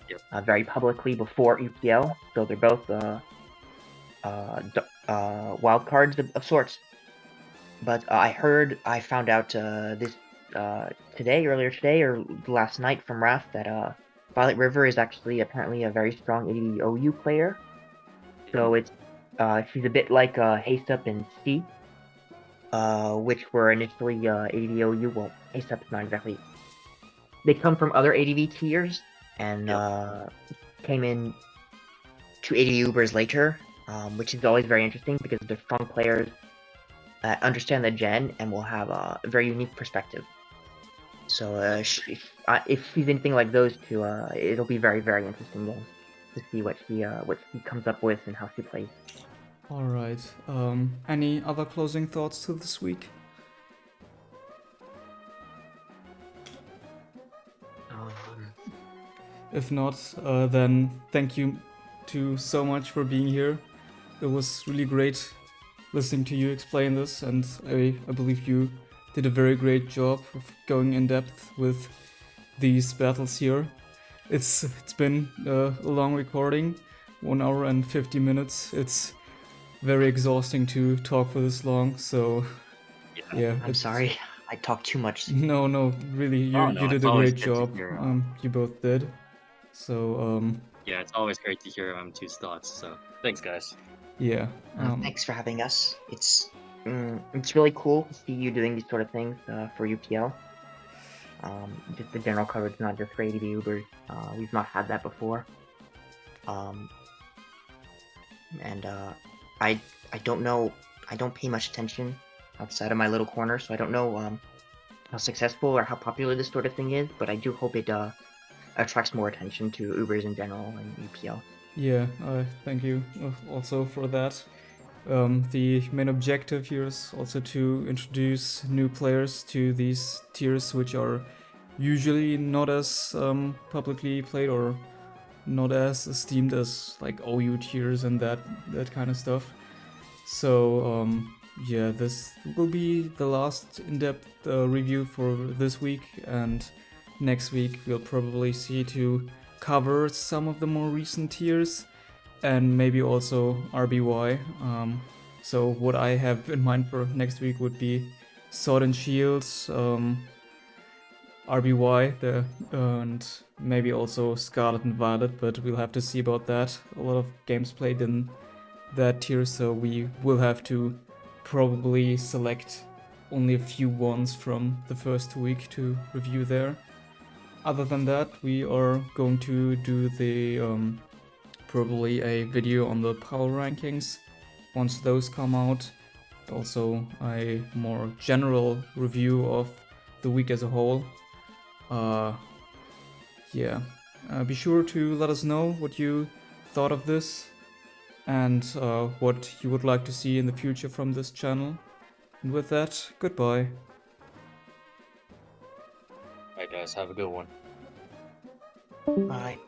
yep. very publicly before UPL, so they're both wild cards of sorts. But I found out this earlier today or last night from Raph that Violet River is actually apparently a very strong ADV OU player. So it's she's a bit like Heysup and C, which were initially ADV OU. Well, Heysup's not exactly. They come from other ADV tiers and Yep. came in to ADV Ubers later, which is always very interesting because they're strong players that understand the gen and will have a very unique perspective. So if she's anything like those two, it'll be very, very interesting to see what she comes up with and how she plays. All right. Any other closing thoughts to this week? If not, then thank you so much for being here. It was really great listening to you explain this, and I believe you did a very great job of going in depth with these battles here. It's been a long recording, 1 hour and 50 minutes. It's very exhausting to talk for this long, so yeah. I'm sorry, I talk too much. No, really, Oh you no, did it's a always great good to job. hear. You both did. So Yeah, it's always great to hear M2's thoughts. So thanks, guys. yeah. Thanks for having us. It's really cool to see you doing these sort of things for UPL. Just the general coverage, not just for ADV Ubers. We've not had that before. And I don't know. I don't pay much attention outside of my little corner, so I don't know how successful or how popular this sort of thing is. But I do hope it attracts more attention to Ubers in general and UPL. Yeah, thank you also for that. The main objective here is also to introduce new players to these tiers, which are usually not as publicly played or not as esteemed as like OU tiers and that kind of stuff. So yeah, this will be the last in-depth review for this week, and next week we'll probably see to cover some of the more recent tiers and maybe also RBY. So what I have in mind for next week would be Sword and Shields, RBY, and maybe also Scarlet and Violet, but we'll have to see about that. A lot of games played in that tier, so we will have to probably select only a few ones from the first week to review there. other than that, we are going to do the probably a video on the power rankings once those come out. Also a more general review of the week as a whole. Yeah, be sure to let us know what you thought of this and what you would like to see in the future from this channel. And with that, goodbye. Alright guys, have a good one. Bye.